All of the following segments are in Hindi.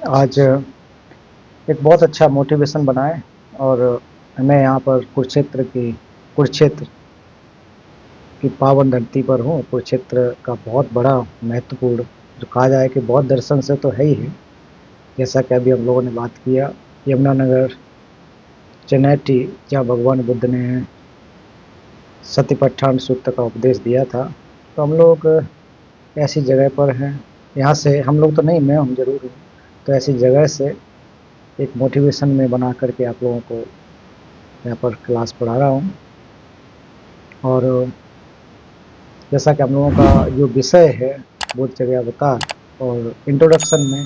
आज एक बहुत अच्छा मोटिवेशन बना है और मैं यहाँ पर कुरुक्षेत्र की पावन धरती पर हूँ। कुरुक्षेत्र का बहुत बड़ा महत्वपूर्ण जो कहा जाए कि बौद्ध दर्शन से तो है ही है। जैसा कि अभी हम लोगों ने बात किया, यमुनानगर चेन्नई, जहाँ भगवान बुद्ध ने सतिपट्ठान सूत्र का उपदेश दिया था। तो हम लोग ऐसी जगह पर हैं। यहाँ से हम लोग तो नहीं, मैं हम जरूर हूँ। तो ऐसी जगह से एक मोटिवेशन में बना करके आप लोगों को यहाँ पर क्लास पढ़ा रहा हूँ। और जैसा कि हम लोगों का जो विषय है बोधचर्या अवतार, और इंट्रोडक्शन में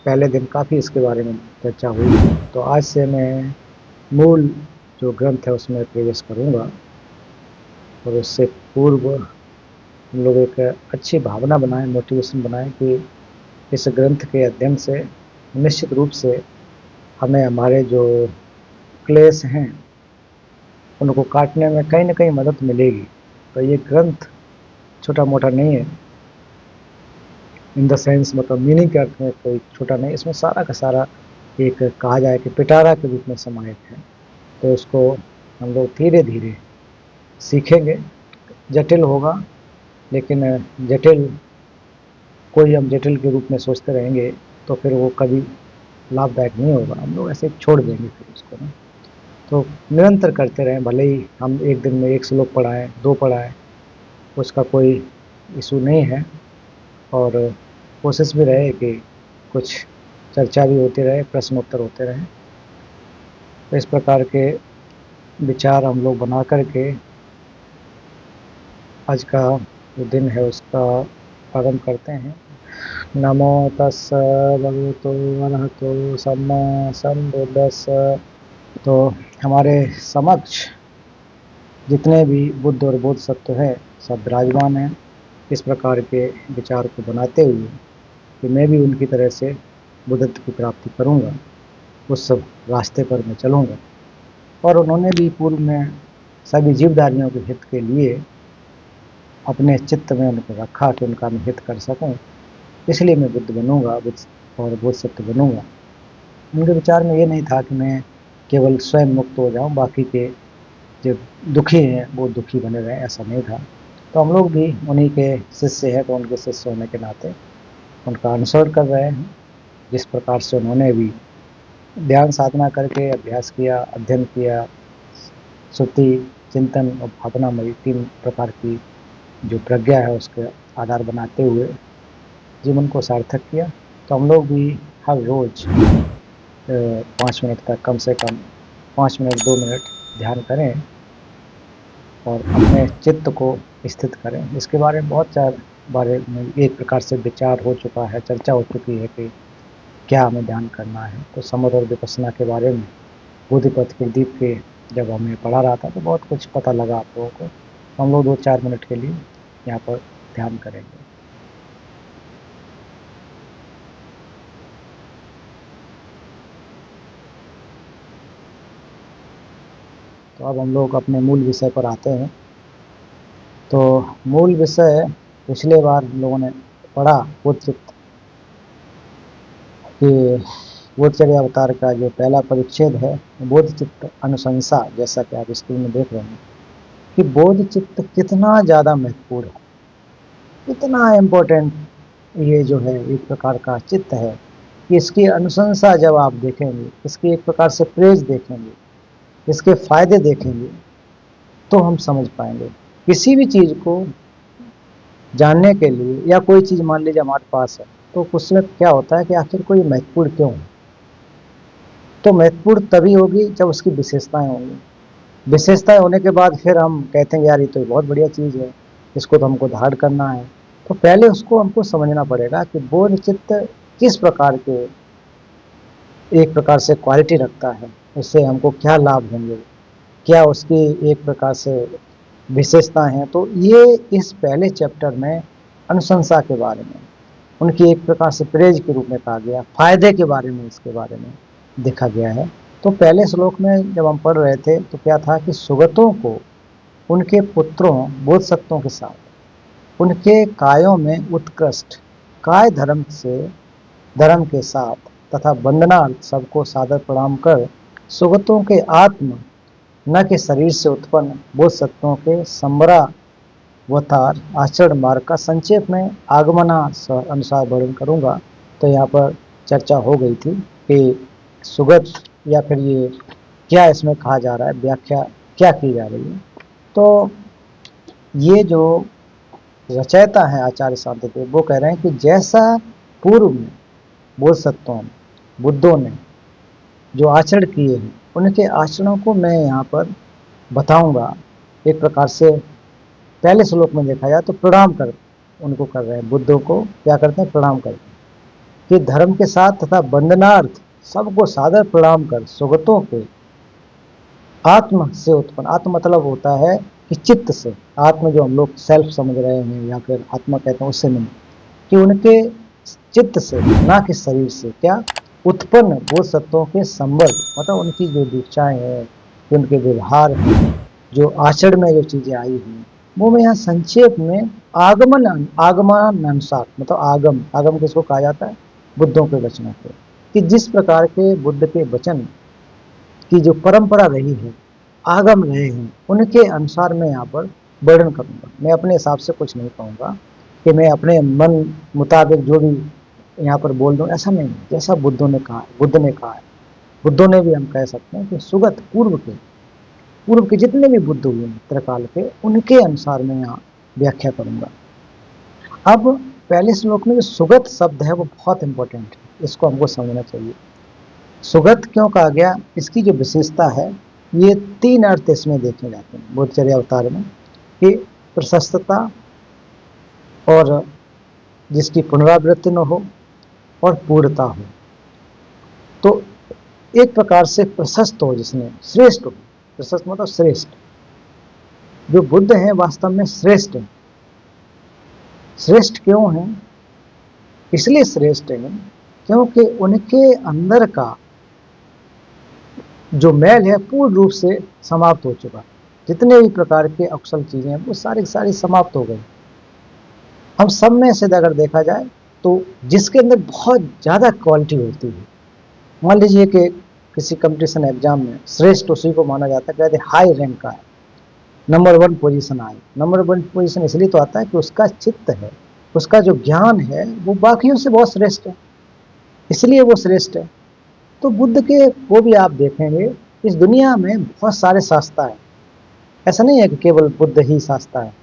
पहले दिन काफ़ी इसके बारे में चर्चा हुई। तो आज से मैं मूल जो ग्रंथ है उसमें प्रवेश करूँगा। और उससे पूर्व हम लोग एक अच्छी भावना बनाएं, मोटिवेशन बनाएं कि इस ग्रंथ के अध्ययन से निश्चित रूप से हमें हमारे जो क्लेश हैं उनको काटने में कहीं ना कहीं मदद मिलेगी। तो ये ग्रंथ छोटा मोटा नहीं है, इन द सेंस मतलब मीनिंग के अर्थ में कोई छोटा नहीं। इसमें सारा का सारा एक कहा जाए कि पिटारा के रूप में समाहित है। तो इसको हम लोग धीरे धीरे सीखेंगे। जटिल होगा, लेकिन हम जटिल के रूप में सोचते रहेंगे तो फिर वो कभी लाभदायक नहीं होगा। हम लोग ऐसे छोड़ देंगे फिर उसको ना। तो निरंतर करते रहें, भले ही हम एक दिन में 1 श्लोक पढ़ाएं, 2 पढ़ाएं, उसका कोई इशू नहीं है। और कोशिश भी रहे कि कुछ चर्चा भी होती रहे, प्रश्नोत्तर होते रहे। तो इस प्रकार के विचार हम लोग बना करके आज का जो दिन है उसका प्रारंभ करते हैं। नमो तस्स भगवतो अरहतो सम्मा सम्बुद्धस्स। तो हमारे समक्ष जितने भी बुद्ध और बोधिसत्व हैं सब विराजमान हैं। इस प्रकार के विचार को बनाते हुए कि मैं भी उनकी तरह से बुद्धत्व की प्राप्ति करूंगा, उस सब रास्ते पर मैं चलूंगा। और उन्होंने भी पूर्व में सभी जीवधारियों के हित के लिए अपने चित्त में उनको रखा कि उनका मैं हित कर सकूं, इसलिए मैं बुद्ध बनूंगा और बोधिसत्व बनूंगा। उनके विचार में ये नहीं था कि मैं केवल स्वयं मुक्त हो जाऊं, बाकी के जो दुखी हैं वो दुखी बने रहें, ऐसा नहीं था। तो हम लोग भी उन्हीं के शिष्य हैं, तो उनके शिष्य होने के नाते उनका अनुसरण कर रहे हैं। जिस प्रकार से उन्होंने भी ध्यान साधना करके अभ्यास किया, अध्ययन किया, श्रुति, चिंतन और भावनामयी 3 प्रकार की जो प्रज्ञा है उसके आधार बनाते हुए जीवन को सार्थक किया। तो हम लोग भी हर रोज 5 मिनट तक, कम से कम 5 मिनट 2 मिनट ध्यान करें और अपने चित्त को स्थित करें। इसके बारे में बहुत बारे में एक प्रकार से विचार हो चुका है, चर्चा हो चुकी है कि क्या हमें ध्यान करना है। तो समर और विपश्यना के बारे में बोधिपथ कुलदीप के जब हमें पढ़ा रहा था तो बहुत कुछ पता लगा आप लोगों को। तो हम लोग 2-4 मिनट के लिए यहाँ पर ध्यान करेंगे। तो अब हम लोग अपने मूल विषय पर आते हैं। तो मूल विषय पिछले बार हम लोगों ने पढ़ा बोधचित्त कि बोधचर्या अवतार का जो पहला परिच्छेद है बोधचित्त अनुशंसा। जैसा कि आप स्क्रीन में देख रहे हैं कि बोधचित्त कितना ज़्यादा महत्वपूर्ण है, कितना इम्पोर्टेंट ये जो है एक प्रकार का चित्त है कि इसकी अनुशंसा जब आप देखेंगे, इसकी एक प्रकार से प्रेज देखेंगे, इसके फायदे देखेंगे, तो हम समझ पाएंगे। किसी भी चीज़ को जानने के लिए या कोई चीज़ मान लीजिए हमारे पास है तो उसमें क्या होता है कि आखिर कोई महत्वपूर्ण क्यों है। तो महत्वपूर्ण तभी होगी जब उसकी विशेषताएं होंगी। विशेषताएं होने के बाद फिर हम कहते हैं यार ये तो बहुत बढ़िया चीज़ है, इसको तो हमको धारण करना है। तो पहले उसको हमको समझना पड़ेगा कि बोध चित्त किस प्रकार के एक प्रकार से क्वालिटी रखता है, उससे हमको क्या लाभ होंगे, क्या उसकी एक प्रकार से विशेषता हैं। तो ये इस पहले चैप्टर में अनुशंसा के बारे में, उनकी एक प्रकार से प्रेज के रूप में कहा गया, फायदे के बारे में इसके बारे में देखा गया है। तो पहले श्लोक में जब हम पढ़ रहे थे तो क्या था कि सुगतों को उनके पुत्रों बोधसत्वों के साथ उनके कायों में उत्कृष्ट काय धर्म के साथ तथा वंदनार्थ सबको सादर प्रणाम कर सुगतों के आत्म न के शरीर से उत्पन्न बोधसत्वों के संबरावतार आचरण मार्ग का संक्षेप में आगमना अनुसार वर्णन करूंगा। तो यहाँ पर चर्चा हो गई थी कि सुगत या फिर ये क्या इसमें कहा जा रहा है, व्याख्या क्या की जा रही है। तो ये जो रचयिता है आचार्य शांतिदेव, वो कह रहे हैं कि जैसा पूर्व में बोधसत्वों बुद्धों ने जो आचरण किए हैं उनके आचरणों को मैं यहाँ पर बताऊंगा। एक प्रकार से पहले श्लोक में देखा जाए तो प्रणाम कर उनको कर रहे हैं, बुद्धों को क्या करते हैं, प्रणाम करते हैं कि धर्म के साथ तथा वंदनार्थ सबको सादर प्रणाम कर सुगतों के आत्म से उत्पन्न, आत्म मतलब होता है कि चित्त से, आत्म जो हम लोग सेल्फ समझ रहे हैं या फिर आत्मा कहते हैं उससे नहीं, कि उनके चित्त से ना कि शरीर से क्या उत्पन्न बोधसत्वों के संबल, मतलब उनकी जो दीक्षाएं हैं, उनके व्यवहार हैं, जो आचरण में जो चीजें आई हैं, वो मैं यहाँ संक्षेप में आगमनानुसार, मतलब आगम किसको कहा जाता है, बुद्धों के वचनों को, कि जिस प्रकार के बुद्ध के वचन की जो परंपरा रही है, आगम रहे हैं, उनके अनुसार मैं यहाँ पर वर्णन करूंगा। मैं अपने हिसाब से कुछ नहीं कहूँगा कि मैं अपने मन मुताबिक जो भी यहाँ पर बोल दूँ, ऐसा नहीं। जैसा बुद्धों ने कहा, बुद्ध ने कहा है, बुद्धों ने भी हम कह सकते हैं कि सुगत पूर्व के जितने भी बुद्ध हुए हैं त्रिकाल के, उनके अनुसार मैं यहाँ व्याख्या करूंगा। अब पहले श्लोक में जो सुगत शब्द है वो बहुत इंपॉर्टेंट है, इसको हमको समझना चाहिए। सुगत क्यों कहा गया, इसकी जो विशेषता है, ये 3 अर्थ इसमें देखे जाते हैं बोधचर्या अवतार में, कि प्रशस्तता और जिसकी पुनरावृत्ति न हो और पूर्णता हो। तो एक प्रकार से प्रशस्त हो, जिसमें श्रेष्ठ हो, प्रशस्त मतलब श्रेष्ठ। जो बुद्ध हैं वास्तव में श्रेष्ठ हैं। श्रेष्ठ क्यों हैं, इसलिए श्रेष्ठ हैं क्योंकि उनके अंदर का जो मैल है पूर्ण रूप से समाप्त हो चुका। जितने भी प्रकार के अकुशल चीजें हैं वो सारी समाप्त हो गई। हम सब में से अगर देखा जाए तो जिसके अंदर बहुत ज़्यादा क्वालिटी होती है, मान लीजिए कि किसी कंपटीशन एग्जाम में श्रेष्ठ उसी को माना जाता है, कहते हाई रैंक का है, नंबर 1 पोजीशन आए। नंबर 1 पोजीशन इसलिए तो आता है कि उसका चित्त है, उसका जो ज्ञान है वो बाकियों से बहुत श्रेष्ठ है, इसलिए वो श्रेष्ठ है। तो बुद्ध के वो भी आप देखेंगे, इस दुनिया में बहुत सारे शास्त्र हैं, ऐसा नहीं है कि केवल बुद्ध ही शास्त्र है,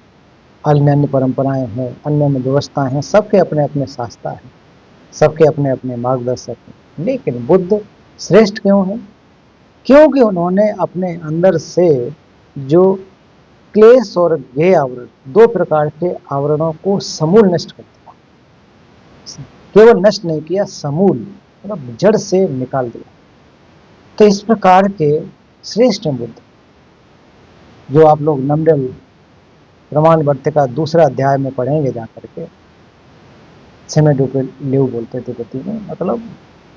अन्य परंपराएं हैं, अन्य व्यवस्थाएं हैं, सबके अपने अपने शास्त्र हैं, सबके अपने अपने मार्गदर्शक हैं। लेकिन बुद्ध श्रेष्ठ क्यों है, क्योंकि उन्होंने अपने अंदर से जो क्लेश और गेय आवरण, 2 प्रकार के आवरणों को समूल नष्ट कर दिया। केवल नष्ट नहीं किया, समूल मतलब जड़ से निकाल दिया। तो इस प्रकार के श्रेष्ठ बुद्ध, जो आप लोग नम्रल प्रमाण वर्तिका 2 अध्याय में पढ़ेंगे जाकर के, सेमेडोपलेव बोलते थे तिब्बती में, मतलब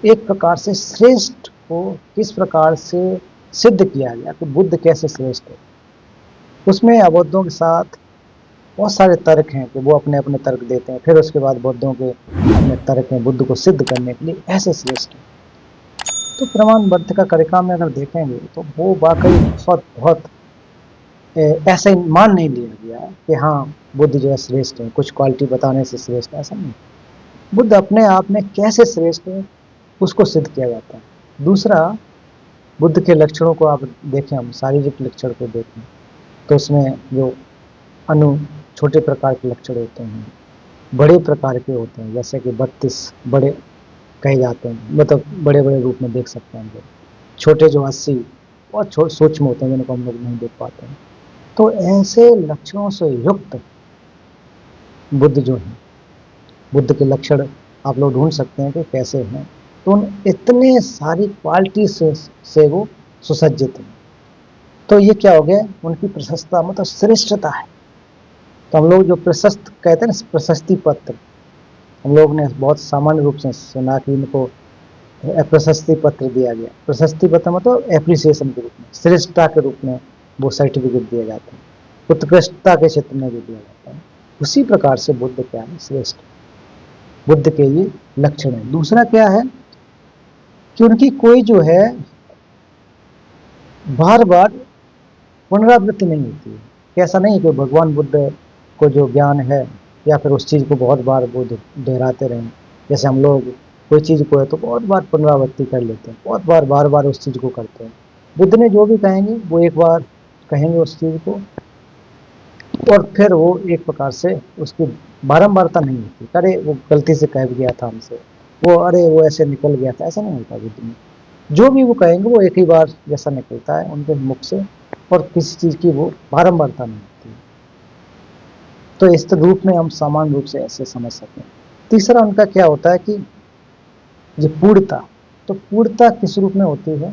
एक प्रकार से श्रेष्ठ को किस प्रकार से सिद्ध किया गया कि बुद्ध कैसे श्रेष्ठ है। उसमें अबौद्धों के साथ बहुत सारे तर्क हैं कि वो अपने अपने तर्क देते हैं, फिर उसके बाद बौद्धों के अपने तर्क हैं बुद्ध को सिद्ध करने के लिए ऐसे श्रेष्ठ है। तो प्रमाण वर्तिका कारिका में अगर देखेंगे तो वो वाकई बहुत ऐसे मान नहीं लिया गया कि हाँ बुद्ध जो है श्रेष्ठ है, कुछ क्वालिटी बताने से श्रेष्ठ है, ऐसा नहीं। बुद्ध अपने आप में कैसे श्रेष्ठ है उसको सिद्ध किया जाता है। दूसरा, बुद्ध के लक्षणों को आप देखें, हम शारीरिक लक्षण को देखें तो उसमें जो छोटे प्रकार के लक्षण होते हैं, बड़े प्रकार के होते हैं, जैसे कि 32 बड़े कहे जाते हैं, मतलब बड़े बड़े रूप में देख सकते हैं। छोटे जो 80 और सूक्ष्म होते हैं जिनको हम लोग नहीं देख पाते हैं। तो ऐसे लक्षणों से युक्त बुद्ध जो है, बुद्ध के लक्षण आप लोग ढूंढ सकते हैं कि कैसे हैं। तो उन इतने सारी क्वालिटी से वो सुसज्जित हैं। तो ये क्या हो गया, उनकी प्रशस्ता मतलब श्रेष्ठता है। तो हम लोग जो प्रशस्त कहते हैं ना, प्रशस्ति पत्र, हम लोग ने बहुत सामान्य रूप से सुना कि इनको प्रशस्ति पत्र दिया गया। प्रशस्ति पत्र मतलब एप्रिसिएशन के रूप में, श्रेष्ठता के रूप में वो सर्टिफिकेट दिए जाते हैं, उत्कृष्टता के क्षेत्र में भी दिया जाता है। उसी प्रकार से बुद्ध क्या है, श्रेष्ठ। बुद्ध के ये लक्षण है। दूसरा क्या है कि उनकी कोई जो है बार बार पुनरावृत्ति नहीं होती है। कि ऐसा नहीं कि भगवान बुद्ध को जो ज्ञान है या फिर उस चीज़ को बहुत बार वो दोहराते रहें। जैसे हम लोग कोई चीज़ को है तो बहुत बार पुनरावृत्ति कर लेते हैं, बहुत बार बार बार उस चीज़ को करते हैं। बुद्ध ने जो भी कहेंगे वो एक बार कहेंगे उस चीज़ को, और फिर वो एक प्रकार से उसकी बारंबारता नहीं होती। अरे वो गलती से कह गया था हमसे, वो अरे वो ऐसे निकल गया था, ऐसा नहीं होता बुद्ध में। जो भी वो कहेंगे वो एक ही बार जैसा निकलता है उनके मुख से, और किसी चीज़ की वो बारंबारता नहीं होती। तो इस रूप में हम सामान्य रूप से ऐसे समझ सकते हैं। तीसरा उनका क्या होता है कि ये पूर्णता, तो पूर्णता किस रूप में होती है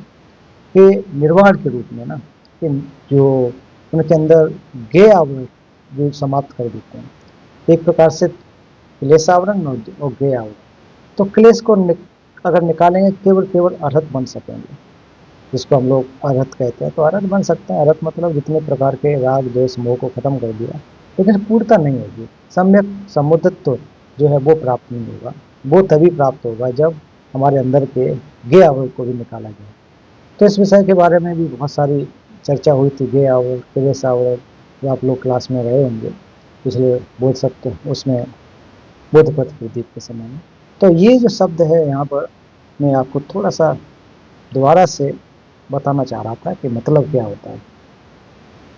कि निर्वाण के रूप में ना, कि जो उनके अंदर गे आवरण जो समाप्त कर देते हैं। एक प्रकार से क्लेश आवरण और गे आवरण। तो क्लेश को अगर निकालेंगे केवल केवल अर्हत बन सकेंगे, जिसको हम लोग अर्हत कहते हैं। तो अर्हत बन सकते हैं, अर्हत मतलब जितने प्रकार के राग द्वेष मोह को खत्म कर दिया, लेकिन पूर्णता नहीं होगी। सम्यक समुद्धत्व जो है वो प्राप्त नहीं होगा। वो तभी प्राप्त होगा जब हमारे अंदर के गे आवरण को भी निकाला जाए। तो इस विषय के बारे में भी बहुत सारी चर्चा हुई थी। गे आवरण, क्लेश आवरण, जो आप लोग क्लास में रहे होंगे पिछले बोध सकते उसमें, बोध पथ प्रदीप के समय में। तो ये जो शब्द है यहाँ पर मैं आपको थोड़ा सा दोबारा से बताना चाह रहा था कि मतलब क्या होता है।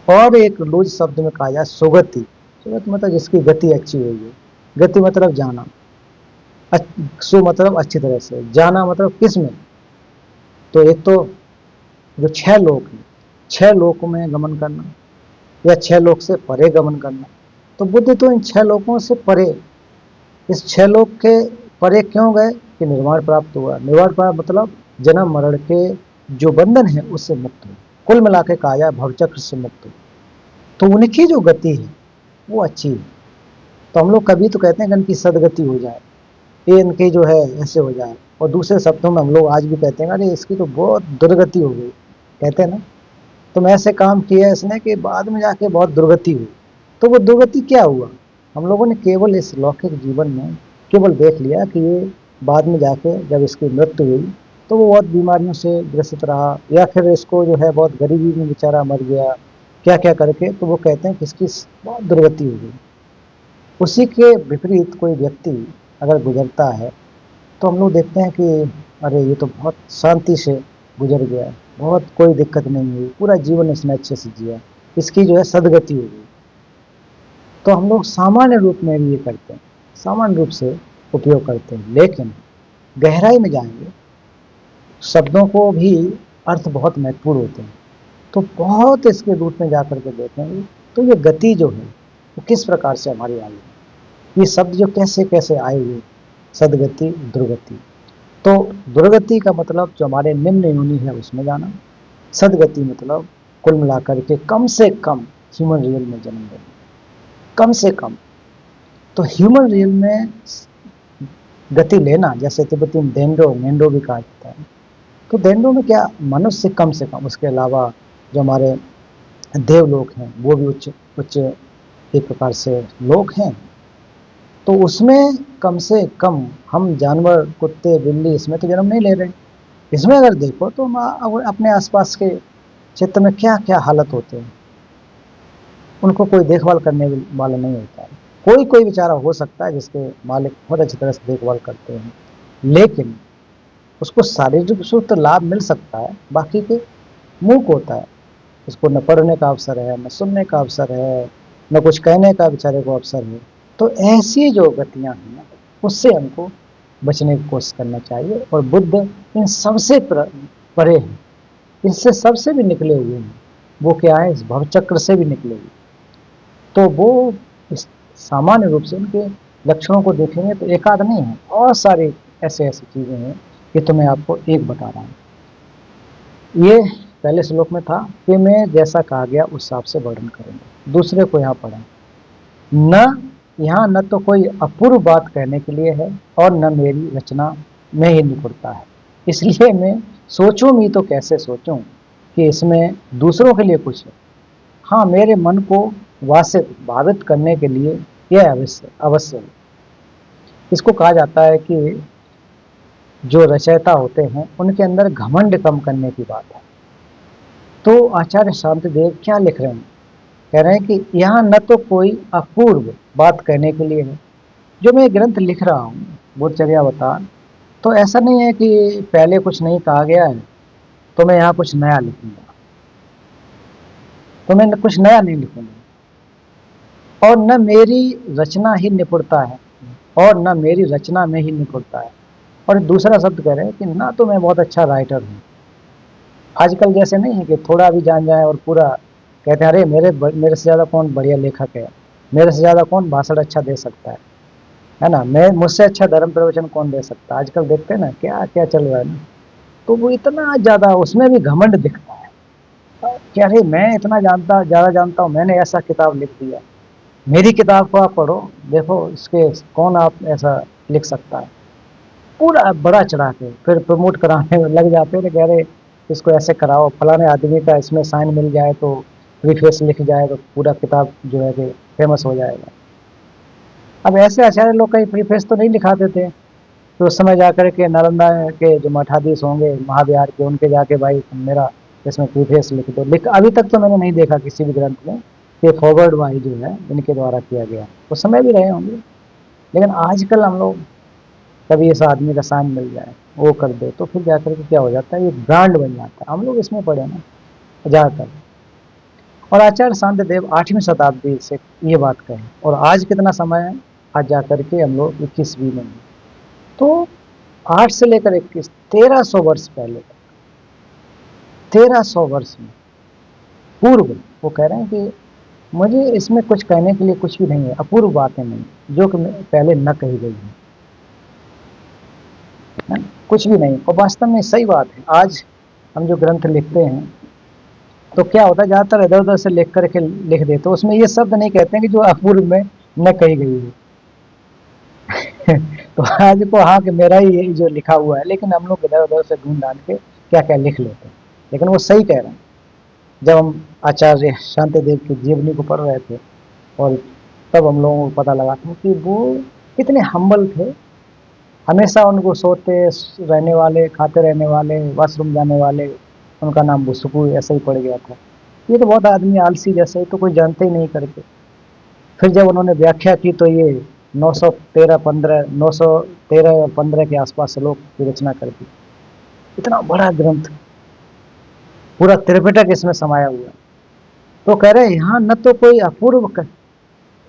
और एक लूज शब्द में कहा जाए सुगति। सुगति मतलब जिसकी गति अच्छी हुई है। गति मतलब जाना, सु मतलब अच्छी तरह से, जाना मतलब किस में। तो एक तो जो 6 लोक हैं, 6 लोकों में गमन करना या 6 लोक से परे गमन करना। तो बुद्ध तो इन 6 लोकों से परे, इस 6 लोक के परे क्यों गए कि निर्वाण प्राप्त हुआ। निर्वाण प्राप्त मतलब जन्म मरण के जो बंधन है उससे मुक्त हो। कुल मिला के कहा जाए भवचक्र से मुक्त हो। तो उनकी जो गति है वो अच्छी है। तो हम लोग कभी तो कहते हैं कि इनकी सदगति हो जाए, ये इनकी जो है ऐसे हो जाए, और दूसरे शब्दों में हम लोग आज भी कहते हैं अरे इसकी तो बहुत दुर्गति हो गई, कहते हैं ना। तुम ऐसे काम किया इसने कि बाद में जाके बहुत दुर्गति हुई। तो वो दुर्गति क्या हुआ, हम लोगों ने केवल इस लौकिक जीवन में केवल देख लिया कि ये बाद में जाके जब इसकी मृत्यु हुई तो वो बहुत बीमारियों से ग्रसित रहा, या फिर इसको जो है बहुत गरीबी में बेचारा मर गया, क्या क्या करके। तो वो कहते हैं कि इसकी बहुत दुर्गति हो गई। उसी के विपरीत कोई व्यक्ति अगर गुजरता है तो हम लोग देखते हैं कि अरे ये तो बहुत शांति से गुजर गया, बहुत कोई दिक्कत नहीं हुई, पूरा जीवन इसने अच्छे से जिया, इसकी जो है सदगति हो गई। तो हम लोग सामान्य रूप में भी ये करते हैं, सामान्य रूप से उपयोग करते हैं। लेकिन गहराई में जाएंगे, शब्दों को भी अर्थ बहुत महत्वपूर्ण होते हैं। तो बहुत इसके रूप में जाकर के देखेंगे तो ये गति जो है वो किस प्रकार से हमारी आई है, ये शब्द जो कैसे कैसे आए हुए, सदगति दुर्गति। तो दुर्गति का मतलब जो हमारे निम्न योनि है उसमें जाना, सदगति मतलब कुल मिलाकर के कम से कम ह्यूमन रियल में जन्म लेना, कम से कम। तो ह्यूमन रियल में गति लेना, जैसे तिब्बती में देंडो मेंडो भी कहा जाता है। तो देंडो में क्या, मनुष्य कम से कम, उसके अलावा जो हमारे देवलोक हैं वो भी उच्च उच्च एक प्रकार से लोक हैं। तो उसमें कम से कम हम जानवर, कुत्ते, बिल्ली, इसमें तो जन्म नहीं ले रहे। इसमें अगर देखो तो हम अपने आसपास के क्षेत्र में क्या क्या हालत होते हैं, उनको कोई देखभाल करने वाला नहीं होता है। कोई कोई बेचारा हो सकता है जिसके मालिक बहुत अच्छी तरह से देखभाल करते हैं, लेकिन उसको शारीरिक रूप से लाभ मिल सकता है, बाकी के मूक होता है। उसको न पढ़ने का अवसर है, न सुनने का अवसर है, न कुछ कहने का बेचारे को अवसर है। तो ऐसी जो गतियां हैं उससे हमको बचने की कोशिश करना चाहिए। और बुद्ध इन सबसे परे हैं, इससे सबसे भी निकले हुए हैं। वो क्या है, इस भवचक्र से भी निकले हुए। तो वो इस सामान्य रूप से उनके लक्षणों को देखेंगे तो एक आध नहीं है, और सारी ऐसे ऐसी चीजें हैं। ये तो मैं आपको एक बता रहा हूँ। ये पहले श्लोक में था कि मैं जैसा कहा गया उस हिसाब से वर्णन करेंगे। दूसरे को यहाँ पढ़ें। न यहाँ न तो कोई अपूर्व बात कहने के लिए है और न मेरी रचना में ही निपुणता है, इसलिए मैं सोचूं भी तो कैसे सोचूं कि इसमें दूसरों के लिए कुछ है। हाँ, मेरे मन को वासित भावित करने के लिए यह अवश्य अवश्य है। इसको कहा जाता है कि जो रचयिता होते हैं उनके अंदर घमंड कम करने की बात है। तो आचार्य शांतिदेव क्या लिख रहे हैं, कह रहे हैं कि यहाँ न तो कोई अपूर्व बात कहने के लिए है। जो मैं ग्रंथ लिख रहा हूँ बोधचर्यावतार, तो ऐसा नहीं है कि पहले कुछ नहीं कहा गया है तो मैं यहाँ कुछ नया लिखूंगा, तो मैं कुछ नया नहीं लिखूंगा। और न मेरी रचना ही निपुणता है, और न मेरी रचना में ही निपुणता है। और दूसरा शब्द कह रहे हैं कि ना तो मैं बहुत अच्छा राइटर हूँ। आजकल जैसे नहीं है कि थोड़ा भी जान जाए और पूरा कहते हैं अरे मेरे से ज़्यादा कौन बढ़िया लेखक है, मेरे से ज़्यादा कौन भाषण अच्छा दे सकता है ना, मैं मुझसे अच्छा धर्म प्रवचन कौन दे सकता है। आजकल देखते हैं ना क्या क्या चल रहा है ना, तो वो इतना ज़्यादा उसमें भी घमंड दिखता है कि अरे मैं इतना ज़्यादा जानता हूँ, मैंने ऐसा किताब लिख दिया। मेरी किताब को आप पढ़ो, देखो इसके कौन आप ऐसा लिख सकता है। पूरा बड़ा चढ़ा के फिर प्रमोट कराने में लग जाते हैं कि अरे इसको ऐसे कराओ, फलाने आदमी का इसमें साइन मिल जाए तो प्रीफेस लिख जाए तो पूरा किताब जो है कि फेमस हो जाएगा। अब ऐसे आचार्य लोग कहीं प्रीफेस तो नहीं लिखाते थे, तो उस समय जाकर के नालंदा के जो मठाधीश होंगे महाविहार के, उनके जाके भाई मेरा इसमें प्रीफेस लिख दो। लिख अभी तक तो मैंने नहीं देखा किसी भी ग्रंथ में कि फॉरवर्ड वाई जो है इनके द्वारा किया गया। उस समय भी रहे होंगे, लेकिन आजकल हम लोग कभी इस आदमी का साइन मिल जाए वो कर दे तो फिर जाकर के क्या हो जाता है, ये ब्रांड बन जाता है। हम लोग इसमें पढ़े ना ज़्यादातर। और आचार्य शांतिदेव 8वीं शताब्दी से ये बात कहें, और आज कितना समय है, आज जाकर के हम लोग 21वीं में हैं। तो 8 से लेकर 21, 1300 वर्ष पहले, 1300 वर्ष में पूर्व वो कह रहे हैं कि मुझे इसमें कुछ कहने के लिए कुछ भी नहीं है, अपूर्व बातें नहीं जो कि पहले न कही गई है, कुछ भी नहीं। और वास्तव में सही बात है। आज हम जो ग्रंथ लिखते हैं तो क्या होता है, ज़्यादातर इधर उधर से लिख करके लिख देते, उसमें ये शब्द नहीं कहते हैं कि जो अपूर्व में न कही गई है। तो आज को हाँ कि मेरा ही ये जो लिखा हुआ है, लेकिन हम लोग इधर उधर से ढूंढ डाल के क्या क्या लिख लेते हैं। लेकिन वो सही कह रहे हैं। जब हम आचार्य शांतिदेव की जीवनी को पढ़ रहे थे और तब हम लोगों को पता लगा था कि वो कितने हम्बल थे। हमेशा उनको सोते रहने वाले, खाते रहने वाले, वॉशरूम जाने वाले, उनका नाम बुसुकू ऐसा ही पड़ गया था। ये तो बहुत आदमी आलसी जैसे ही, तो कोई जानते ही नहीं करके। फिर जब उन्होंने व्याख्या की तो ये 913 के आसपास श्लोक की रचना कर दी। इतना बड़ा ग्रंथ, पूरा त्रिपिटक इसमें समाया हुआ है। तो कह रहे हैं यहाँ न तो कोई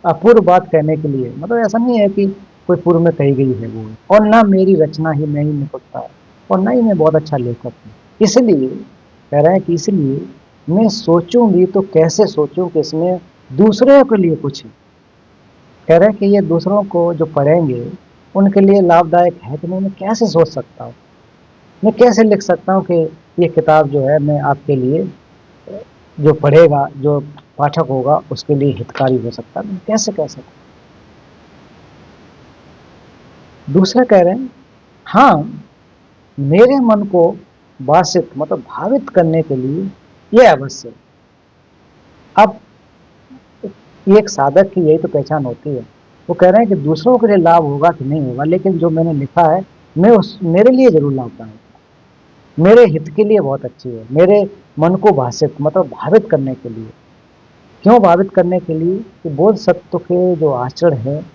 अपूर्व बात कहने के लिए, मतलब ऐसा नहीं है कि कोई पूर्व में कही गई है वो, और ना मेरी रचना ही में ही निपुणता है, और ना ही मैं बहुत अच्छा लेखक हूँ। इसलिए कह रहे हैं कि इसलिए मैं सोचूंगी तो कैसे सोचूं कि इसमें दूसरों के लिए कुछ है। कह रहे हैं कि ये दूसरों को जो पढ़ेंगे उनके लिए लाभदायक है कि नहीं, मैं कैसे सोच सकता हूँ, मैं कैसे लिख सकता हूँ कि ये किताब जो है मैं आपके लिए, जो पढ़ेगा, जो पाठक होगा उसके लिए हितकारी हो सकता है, मैं कैसे कह सकता हूँ। दूसरा कह रहे हैं हाँ, मेरे मन को वासित मतलब भावित करने के लिए यह अवश्य। अब एक साधक की यही तो पहचान होती है। वो कह रहे हैं कि दूसरों के लिए लाभ होगा कि नहीं होगा, लेकिन जो मैंने लिखा है मैं उस मेरे लिए जरूर लाभदायक है, मेरे हित के लिए बहुत अच्छी है, मेरे मन को भाषित मतलब भावित करने के लिए। क्यों भावित करने के लिए कि बोध सत्व के जो आचरण है,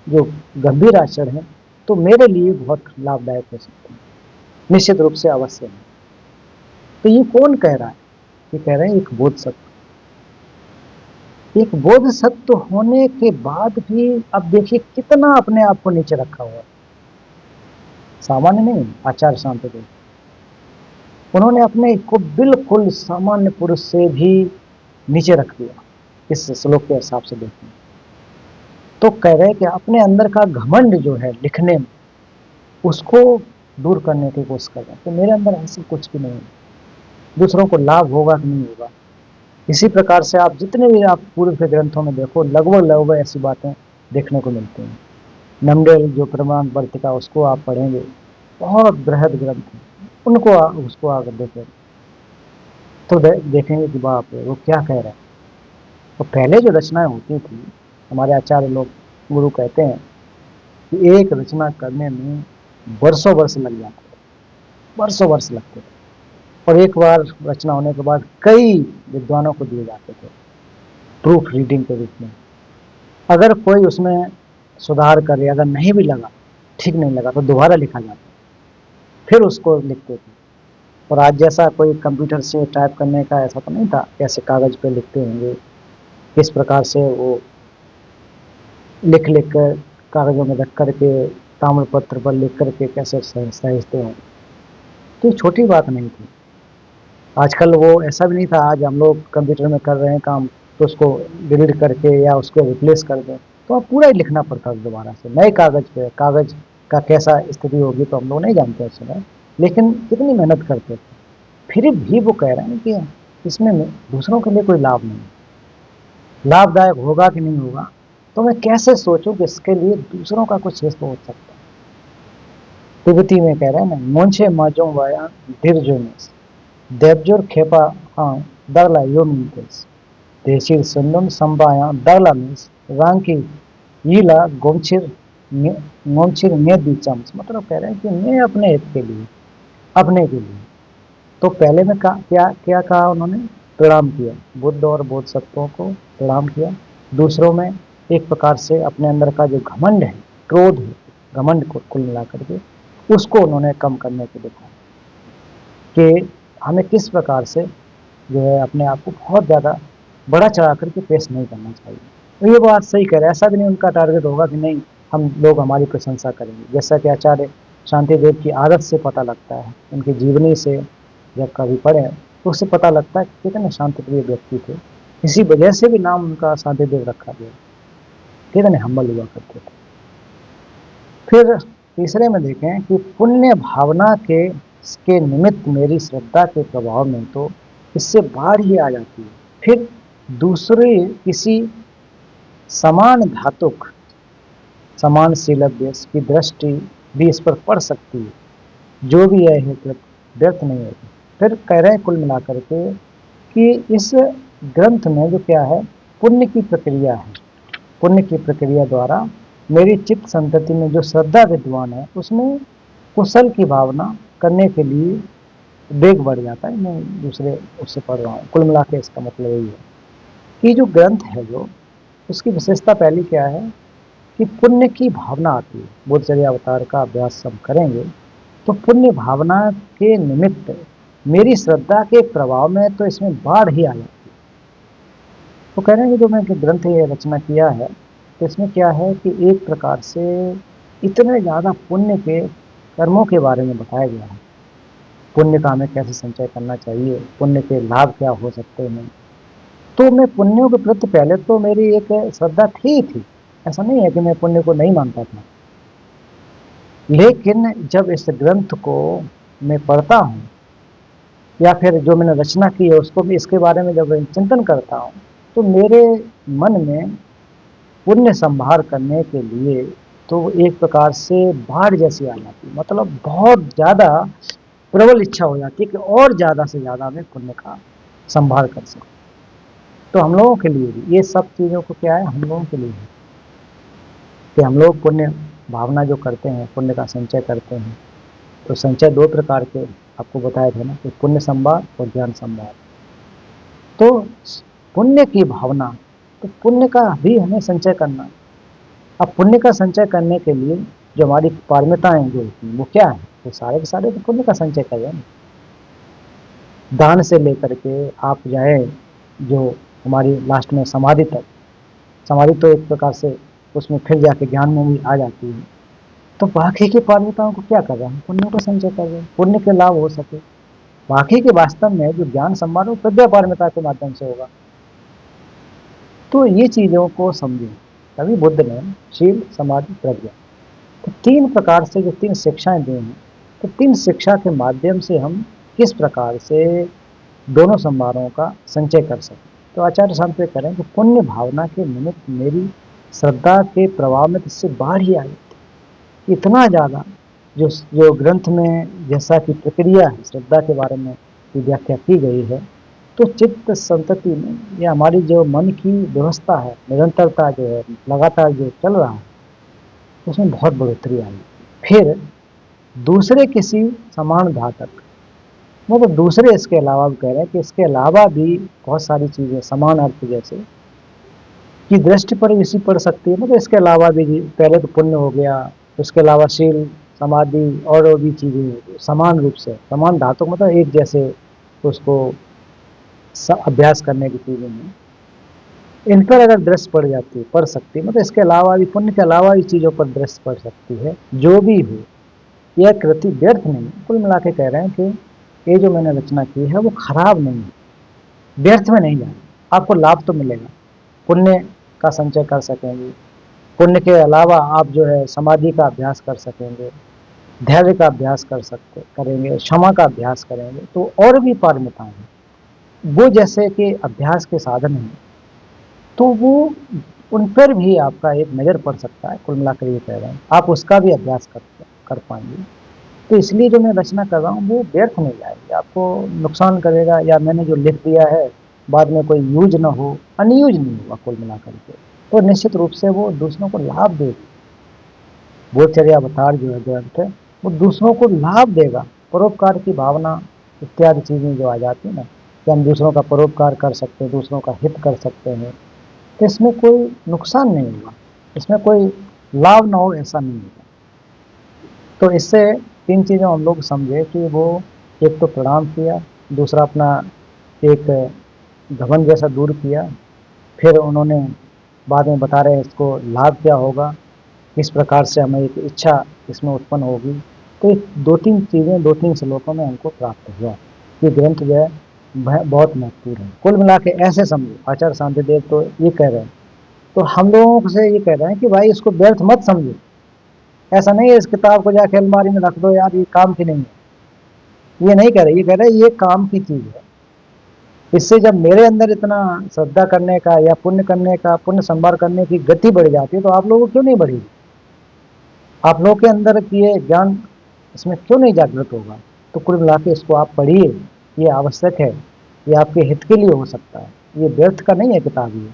जो गंभीर आचरण है, तो मेरे लिए बहुत लाभदायक हो सकते हैं, निश्चित रूप से अवश्य है। तो ये कौन कह रहा है, ये कह रहे हैं एक बोध सत्व। एक बोध सत्व होने के बाद भी अब देखिए कितना अपने आप को नीचे रखा हुआ है। सामान्य नहीं आचार्य शांतिदेव, उन्होंने अपने को बिल्कुल सामान्य पुरुष से भी नीचे रख दिया। इस श्लोक के हिसाब से देखें तो कह रहे हैं कि अपने अंदर का घमंड जो है लिखने में, उसको दूर करने की कोशिश कर रहे हैं कि मेरे अंदर ऐसा कुछ भी नहीं है, दूसरों को लाभ होगा कि नहीं होगा। इसी प्रकार से आप जितने भी आप पूर्व के ग्रंथों में देखो, लगभग ऐसी बातें देखने को मिलती हैं। नमडेल जो प्रमाण वर्तिका, उसको आप पढ़ेंगे, बहुत बृहद ग्रंथ है, उनको उसको आकर देखें तो देखेंगे कि बाप रे वो क्या कह रहे हैं। तो पहले जो रचनाएं होती थी, हमारे आचार्य लोग गुरु कहते हैं कि एक रचना करने में वर्षों वर्ष लग जाते थे, वर्षों वर्ष लगते थे। और एक बार रचना होने के बाद कई विद्वानों को दिए जाते थे प्रूफ रीडिंग के रूप में। अगर कोई उसमें सुधार करे, अगर नहीं भी लगा, ठीक नहीं लगा, तो दोबारा लिखा जाता, फिर उसको लिखते थे। और आज जैसा कोई कंप्यूटर से टाइप करने का ऐसा तो नहीं था, कैसे कागज पे लिखते होंगे, किस प्रकार से वो लिख लिख कर कागजों में रख करके ताम्र पत्र पर लिख करके कैसे सहेजते हों। तो ये छोटी बात नहीं थी। आजकल वो ऐसा भी नहीं था, आज हम लोग कंप्यूटर में कर रहे हैं काम, तो उसको डिलीट करके या उसको रिप्लेस कर दें, तो अब पूरा ही लिखना पड़ता है दोबारा से नए कागज पे। कागज का कैसा स्थिति होगी तो हम लोग नहीं जानते उस समय, लेकिन कितनी मेहनत करते थे। फिर भी वो कह रहे हैं कि इसमें दूसरों के लिए कोई लाभ नहीं, लाभदायक होगा कि नहीं होगा, तो मैं कैसे सोचूं कि इसके लिए दूसरों का कुछ हेतु हो सकता है। तिब्बती में कह रहे हैं ना, मोंछे माजों वाया दीर्घोनेस देवजोर खेपा हाँ दरला योमिंतेस देशीर सुंदम संबाया दरला मिस रांकी यीला गोमछिर ने दी चम्स। मतलब कह रहे हैं कि मैं अपने हित के लिए, अपने के लिए, तो पहले में क्या क्या कहा उन्होंने, प्रणाम किया, बुद्ध और बोधिसत्वों को प्रणाम किया। दूसरों में एक प्रकार से अपने अंदर का जो घमंड है, क्रोध है, घमंड को कुल मिला करके उसको उन्होंने कम करने के लिए कहा कि हमें किस प्रकार से जो है अपने आप को बहुत ज़्यादा बड़ा चढ़ा करके पेश नहीं करना चाहिए। तो ये बात सही कह रहे हैं, ऐसा भी नहीं उनका टारगेट होगा कि नहीं हम लोग हमारी प्रशंसा करेंगे। जैसा कि आचार्य शांतिदेव की आदत से पता लगता है, उनकी जीवनी से जब कभी पढ़े तो उससे पता लगता है कि कितने शांतिप्रिय व्यक्ति थे। इसी वजह से भी नाम उनका शांतिदेव रखा गया, कितने हम्बल हुआ करते थे। फिर तीसरे में देखें कि पुण्य भावना के निमित्त मेरी श्रद्धा के प्रभाव में तो इससे बाढ़ ही आ जाती है। फिर दूसरे किसी समान धातुक, समान शीलव्य की दृष्टि भी इस पर पड़ सकती है, जो भी है व्यर्थ नहीं होगी। फिर कह रहे हैं कुल मिलाकर के कि इस ग्रंथ में जो क्या है, पुण्य की प्रक्रिया है, पुण्य की प्रक्रिया द्वारा मेरी चित्त संतति में जो श्रद्धा विद्वान है उसमें कुशल की भावना करने के लिए वेग बढ़ जाता है। मैं दूसरे उससे पढ़ रहा हूँ। कुल मिला के इसका मतलब यही है कि जो ग्रंथ है, जो उसकी विशेषता पहली क्या है कि पुण्य की भावना आती है। बुद्धचर्या अवतार का अभ्यास हम करेंगे तो पुण्य भावना के निमित्त मेरी श्रद्धा के प्रभाव में तो इसमें बाढ़ ही आ जाती है। तो कह रहे हैं कि जो मैं ग्रंथ ये रचना किया है तो इसमें क्या है कि एक प्रकार से इतने ज़्यादा पुण्य के कर्मों के बारे में बताया गया है, पुण्य का हमें कैसे संचय करना चाहिए, पुण्य के लाभ क्या हो सकते हैं। तो मैं पुण्यों के प्रति पहले तो मेरी एक श्रद्धा थी, ऐसा नहीं है कि मैं पुण्य को नहीं मानता था, लेकिन जब इस ग्रंथ को मैं पढ़ता हूँ या फिर जो मैंने रचना की है उसको भी, इसके बारे में जब चिंतन करता हूँ तो मेरे मन में पुण्य संभार करने के लिए तो एक प्रकार से बाढ़ जैसी आ जाती है। मतलब बहुत ज़्यादा प्रबल इच्छा हो जाती है कि और ज़्यादा से ज़्यादा मैं पुण्य का संभार कर सकूँ। तो हम लोगों के लिए भी ये सब चीज़ों को क्या है, हम लोगों के लिए है कि हम लोग पुण्य भावना जो करते हैं, पुण्य का संचय करते हैं। तो संचय दो प्रकार के आपको बताए थे ना, कि पुण्य संभार और ज्ञान संभार। तो पुण्य की भावना, तो पुण्य का भी हमें संचय करना। अब पुण्य का संचय करने के लिए जो हमारी पारमिताएं जो होती हैं वो क्या है, वो सारे के सारे तो पुण्य का संचय कर रहे हैं। दान से लेकर के आप जाए जो हमारी लास्ट में समाधि तक, समाधि तो एक प्रकार से उसमें फिर जाके ज्ञान में भी आ जाती है। तो बाकी की पारमिताओं को क्या कर रहे हैं, पुण्य को संचय कर रहे हैं, पुण्य के लाभ हो सके। बाकी के वास्तव में जो ज्ञान संभार वो प्रज्ञा पारमिता के माध्यम से होगा। तो ये चीज़ों को समझें। तभी बुद्ध ने शील समाधि प्रज्ञा, तो तीन प्रकार से जो तीन शिक्षाएं दी हैं, तो तीन शिक्षा के माध्यम से हम किस प्रकार से दोनों संभारों का संचय कर सकें। तो आचार्य शांति करें कि पुण्य भावना के निमित्त मेरी श्रद्धा के प्रभाव में इससे बाढ़ ही आई, इतना ज़्यादा जो ग्रंथ में जैसा कि प्रक्रिया है श्रद्धा के बारे में की व्याख्या की गई है, तो चित्त संतति में या हमारी जो मन की व्यवस्था है, निरंतरता जो है, लगातार जो चल रहा है, उसमें बहुत बढ़ोतरी आई। फिर दूसरे किसी समान घातक, मतलब दूसरे इसके अलावा भी कह रहे हैं कि इसके अलावा भी बहुत सारी चीज़ें समान अर्थ जैसे की दृष्टि पर इसी पड़ सकती है, मतलब इसके अलावा भी पहले तो पुण्य हो गया, उसके अलावा शील समाधि और भी चीज़ें समान रूप से, समान धातु मतलब एक जैसे उसको अभ्यास करने की चीज़ें हैं, इन पर अगर दृष्टि पड़ जाती है, पड़ सकती है, मतलब इसके अलावा भी पुण्य के अलावा भी चीज़ों पर दृष्टि पड़ सकती है, जो भी हो यह कृति व्यर्थ नहीं। कुल मिला के कह रहे हैं कि ये जो मैंने रचना की है वो खराब नहीं है, व्यर्थ में नहीं जाए, आपको लाभ तो मिलेगा, पुण्य का संचय कर सकेंगे, पुण्य के अलावा आप जो है समाधि का अभ्यास कर सकेंगे, धैर्य का अभ्यास करेंगे, क्षमा का अभ्यास करेंगे, तो और भी पारमिताएं हैं वो जैसे कि अभ्यास के साधन हैं, तो वो उन पर भी आपका एक नज़र पड़ सकता है। कुल मिलाकर ये कह रहे हैं आप उसका भी अभ्यास कर पाएंगे। तो इसलिए जो मैं रचना कर रहा हूँ वो व्यर्थ नहीं जाएगी, आपको नुकसान करेगा, या मैंने जो लिख दिया है बाद में कोई यूज ना हो, अनयूज नहीं होगा कुल मिलाकर के, तो निश्चित रूप से वो दूसरों को लाभ देगा। बोधचर्या अवतार जो है ग्रंथ है वो दूसरों को लाभ देगा, परोपकार की भावना इत्यादि चीज़ें जो आ जाती है ना, कि हम दूसरों का परोपकार कर सकते हैं, दूसरों का हित कर सकते हैं, तो इसमें कोई नुकसान नहीं होगा, इसमें कोई लाभ ना हो ऐसा नहीं होगा। तो इससे तीन चीज़ें हम लोग समझे कि वो एक तो प्रणाम किया, दूसरा अपना एक घमंड जैसा दूर किया, फिर उन्होंने बाद में बता रहे हैं इसको लाभ क्या होगा, किस प्रकार से हमें एक इच्छा इसमें उत्पन्न होगी। तो एक दो तीन चीज़ें दो तीन श्लोकों में हमको प्राप्त हुआ। ये ग्रंथ जो है बहुत महत्वपूर्ण है। कुल मिला के ऐसे समझो, आचार्य शांतिदेव तो ये कह रहे हैं, तो हम लोगों से ये कह रहे हैं कि भाई इसको व्यर्थ मत समझो, ऐसा नहीं है इस किताब को जाके अलमारी में रख दो यार ये काम की नहीं है, ये नहीं कह रहे, ये कह रहे ये काम की चीज़ है। इससे जब मेरे अंदर इतना श्रद्धा करने का या पुण्य करने का, पुण्य संभार करने की गति बढ़ जाती है, तो आप लोगों को क्यों नहीं बढ़ेगी, आप लोगों के अंदर ये ज्ञान इसमें क्यों नहीं जागृत होगा। तो कुल मिला के इसको आप पढ़िए, ये आवश्यक है, ये आपके हित के लिए हो सकता है, ये व्यर्थ का नहीं है किताब। ये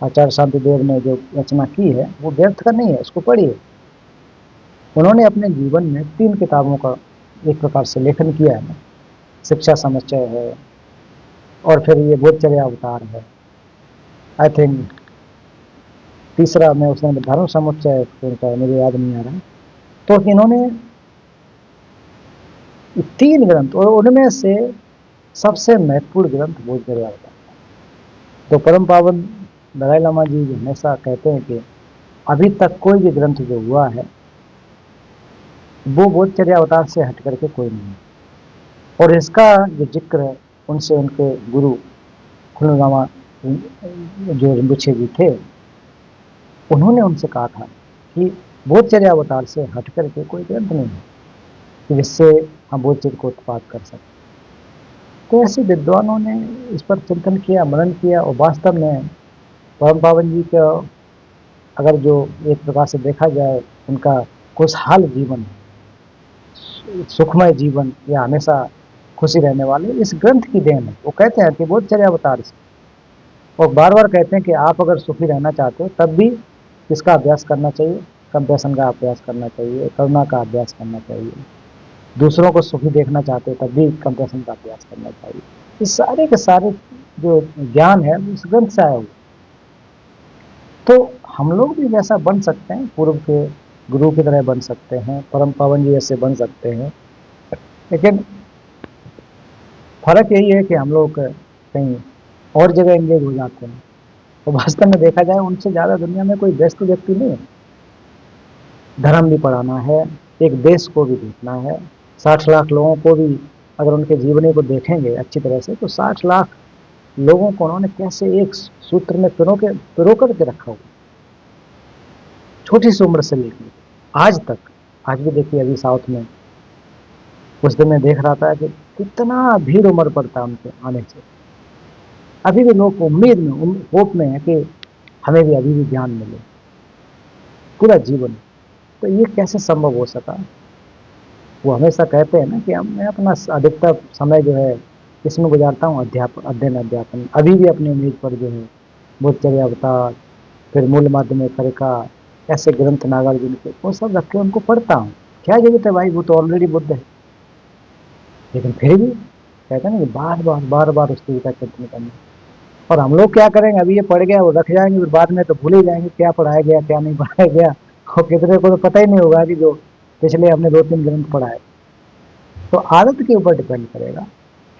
आचार्य शांतिदेव ने जो रचना की है वो व्यर्थ का नहीं है, इसको पढ़िए। उन्होंने अपने जीवन में 3 किताबों का एक प्रकार से लेखन किया है ना, शिक्षा समुच्चय है और फिर ये बोधचर्या अवतार है, आई थिंक तीसरा में उसने धर्म समुच्चय है, मुझे याद नहीं आ रहा। तो इन्होंने 3 ग्रंथ, और उनमें से सबसे महत्वपूर्ण ग्रंथ बोधचर्या अवतार। तो परम पावन दलाई लामा जी हमेशा कहते हैं कि अभी तक कोई भी ग्रंथ जो हुआ है वो बोधचर्या अवतार से हट करके कोई नहीं है। और इसका जो जिक्र है उनसे उनके गुरु खुलरामा जो रिम्बुछे जी थे, उन्होंने उनसे कहा था कि बोधचर्या अवतार से हट करके कोई ग्रंथ नहीं है कि जिससे हम बोधचर्या को उत्पाद कर सकते। तो ऐसे विद्वानों ने इस पर चिंतन किया, मनन किया, और वास्तव में परम पावन जी का अगर जो एक प्रकार से देखा जाए उनका खुशहाल जीवन, सुखमय जीवन या हमेशा खुशी रहने वाले इस ग्रंथ की देन है। वो कहते हैं कि बोधचर्या अवतार से, और बार बार कहते हैं कि आप अगर सुखी रहना चाहते हो तब भी किसका अभ्यास करना चाहिए, कंपैशन का अभ्यास करना चाहिए, करुणा का अभ्यास करना चाहिए, दूसरों को सुखी देखना चाहते हो तब भी कंपैशन का अभ्यास करना चाहिए। इस सारे के सारे जो ज्ञान है इस ग्रंथ से आया हुआ। तो हम लोग भी वैसा बन सकते हैं, पूर्व के गुरु की तरह बन सकते हैं, परम पावन जी ऐसे बन सकते हैं, लेकिन फर्क यही है कि हम लोग कहीं और जगह एंगेज हो जाते हैं। तो वास्तव में देखा जाए उनसे ज़्यादा दुनिया में कोई व्यस्त व्यक्ति नहीं है। धर्म भी पढ़ाना है, एक देश को भी देखना है, 60 लाख लोगों को भी अगर उनके जीवनी को देखेंगे अच्छी तरह से, तो 60 लाख लोगों को उन्होंने कैसे एक सूत्र में पिरो करके रखा हुआ, छोटी सी उम्र से लेकर आज तक। आज भी देखिए अभी साउथ में उस दिन मैं देख रहा था कि कितना भीड़ उमड़ पड़ता है उनके आने से। अभी भी लोग उम्मीद में, होप में है कि हमें भी अभी भी ज्ञान मिले पूरा जीवन। तो ये कैसे संभव हो सका। वो हमेशा कहते हैं ना कि मैं अपना अधिकतर समय जो है इसमें गुजारता हूँ अध्ययन अध्यापन। अभी भी अपनी मेज पर जो है बोधचर्या अवतार, फिर मूल माध्यमिक कारिका, ऐसे ग्रंथ नागार्जुन के वो सब रख के उनको पढ़ता हूँ। क्या जरूरत है भाई, वो तो ऑलरेडी बुद्ध है। लेकिन फिर भी कहते हैं ना कि बार बार बार बार उस चीज का चिंतन करना। और हम लोग क्या करेंगे, अभी ये पढ़ गया वो रख जाएंगे, फिर बाद में तो भूल ही जाएंगे क्या पढ़ाया गया क्या नहीं पढ़ाया गया। और कितने को तो पता ही नहीं होगा कि जो पिछले हमने 2-3 ग्रंथ पढ़ाए। तो आदत के ऊपर डिपेंड करेगा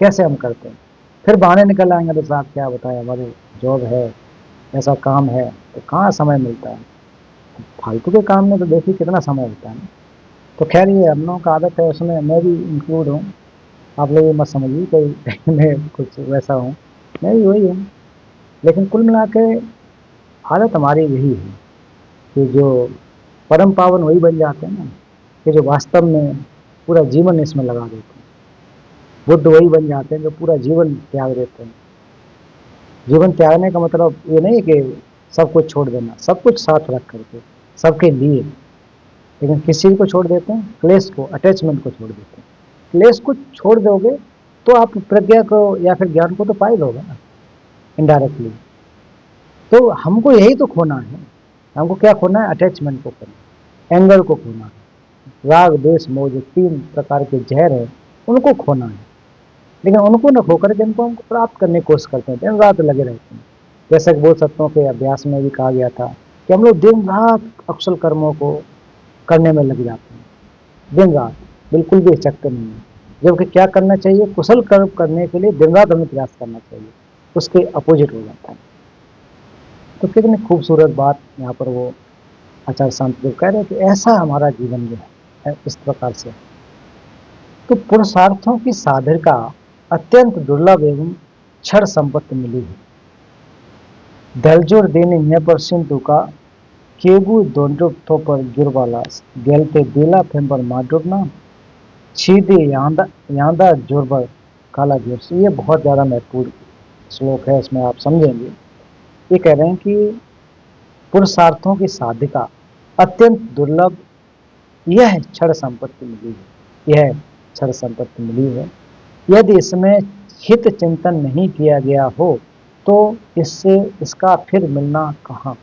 कैसे हम करते हैं। फिर बहाने निकल आएंगे, तो साहब क्या बताया, हमारे जॉब है, ऐसा काम है, तो कहाँ समय मिलता है। फालतू के काम में तो देखिए कितना समय होता है ना। तो खैर ये हम लोगों का आदत है, उसमें मैं भी इंक्लूड हूँ। आप लोग ये मत समझिए कोई मैं कुछ वैसा हूँ, मैं भी वही हूँ। लेकिन कुल मिला के आदत हमारी यही है कि जो परम पावन वही बन जाते हैं ना, कि जो वास्तव में पूरा जीवन इसमें लगा देते हैं। बुद्ध वही बन जाते हैं जो पूरा जीवन त्याग देते हैं। जीवन त्यागने का मतलब ये नहीं कि सब कुछ छोड़ देना, सब कुछ साथ रख करके सबके लिए। लेकिन किस चीज़ को छोड़ देते हैं, क्लेश को, अटैचमेंट को छोड़ देते हैं। क्लेश को छोड़ दोगे तो आप प्रज्ञा को या फिर ज्ञान को तो पा ही लोगे ना, इनडायरेक्टली। तो हमको यही तो खोना है। हमको क्या खोना है, अटैचमेंट को खोना है, एंगर को खोना है, राग द्वेष मोह जो 3 प्रकार के जहर है उनको खोना है। लेकिन उनको न खो करके इनको हमको प्राप्त करने की कोशिश करते हैं, दिन रात लगे रहते हैं। जैसे कि बोध सत्वों के अभ्यास में भी कहा गया था कि हम लोग दिन रात अकुशल कर्मों को करने में लग जाते हैं, दिन रात बिल्कुल भी हिचकते नहीं है। जबकि क्या करना चाहिए, कुशल कर्म करने के लिए दिन रात हमें प्रयास करना चाहिए, उसके अपोजिट हो जाता है। तो कितनी खूबसूरत बात यहाँ पर वो आचार्य शांतिदेव कह रहे हैं कि ऐसा हमारा जीवन जो है इस प्रकार से। तो पुरुषार्थों की साधना अत्यंत दुर्लभ एवं क्षण संपत्ति मिली है। दलजोर देने न्याय पर सिंधु का केबू दोंडो पर गिरवाला गेलते दिला फेम पर माडुरना छीदे यांदा यांदा जोरबर काला जोर से। ये बहुत ज़्यादा महत्वपूर्ण श्लोक है, इसमें आप समझेंगे। ये कह रहे हैं कि पुरुषार्थों की साधिका अत्यंत दुर्लभ यह क्षण संपत्ति मिली है, यह क्षण संपत्ति मिली है। यदि इसमें हित चिंतन नहीं किया गया हो तो इससे इसका फिर मिलना कहाँ।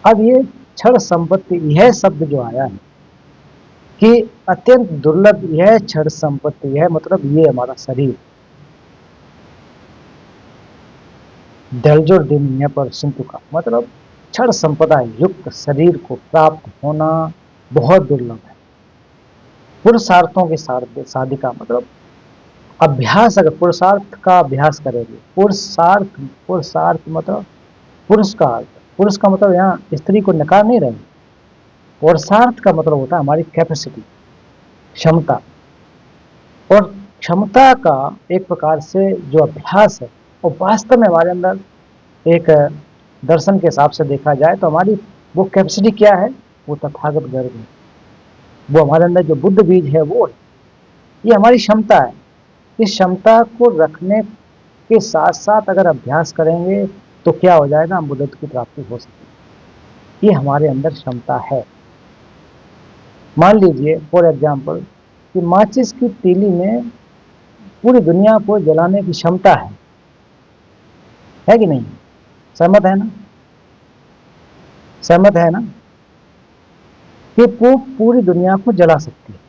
अब ये क्षण संपत्ति, यह शब्द जो आया है कि अत्यंत दुर्लभ यह क्षण संपत्ति है, मतलब ये हमारा शरीर दलजोर दिन पर सिंधु का मतलब क्षण संपदा युक्त शरीर को प्राप्त होना बहुत दुर्लभ है। पुरुषार्थों की साधिका मतलब अभ्यास, अगर पुरुषार्थ का अभ्यास करेंगे, पुरुषार्थ, पुरुषार्थ मतलब पुरुष का अर्थ, पुरुष का मतलब यहाँ स्त्री को नकार नहीं रहे। पुरुषार्थ का मतलब होता है हमारी कैपेसिटी, क्षमता। और क्षमता का एक प्रकार से जो अभ्यास है, और वास्तव में हमारे अंदर एक दर्शन के हिसाब से देखा जाए तो हमारी वो कैपेसिटी क्या है, वो तथागत गर्भ है। वो हमारे अंदर जो बुद्ध बीज है वो है, ये हमारी क्षमता है। इस क्षमता को रखने के साथ साथ अगर अभ्यास करेंगे तो क्या हो जाएगा, हम बुद्धत्व की प्राप्ति हो सकती है। ये हमारे अंदर क्षमता है। मान लीजिए फॉर एग्जाम्पल कि माचिस की तीली में पूरी दुनिया को जलाने की क्षमता है कि नहीं, सहमत है ना, सहमत है ना, कि वो पूरी दुनिया को जला सकती है।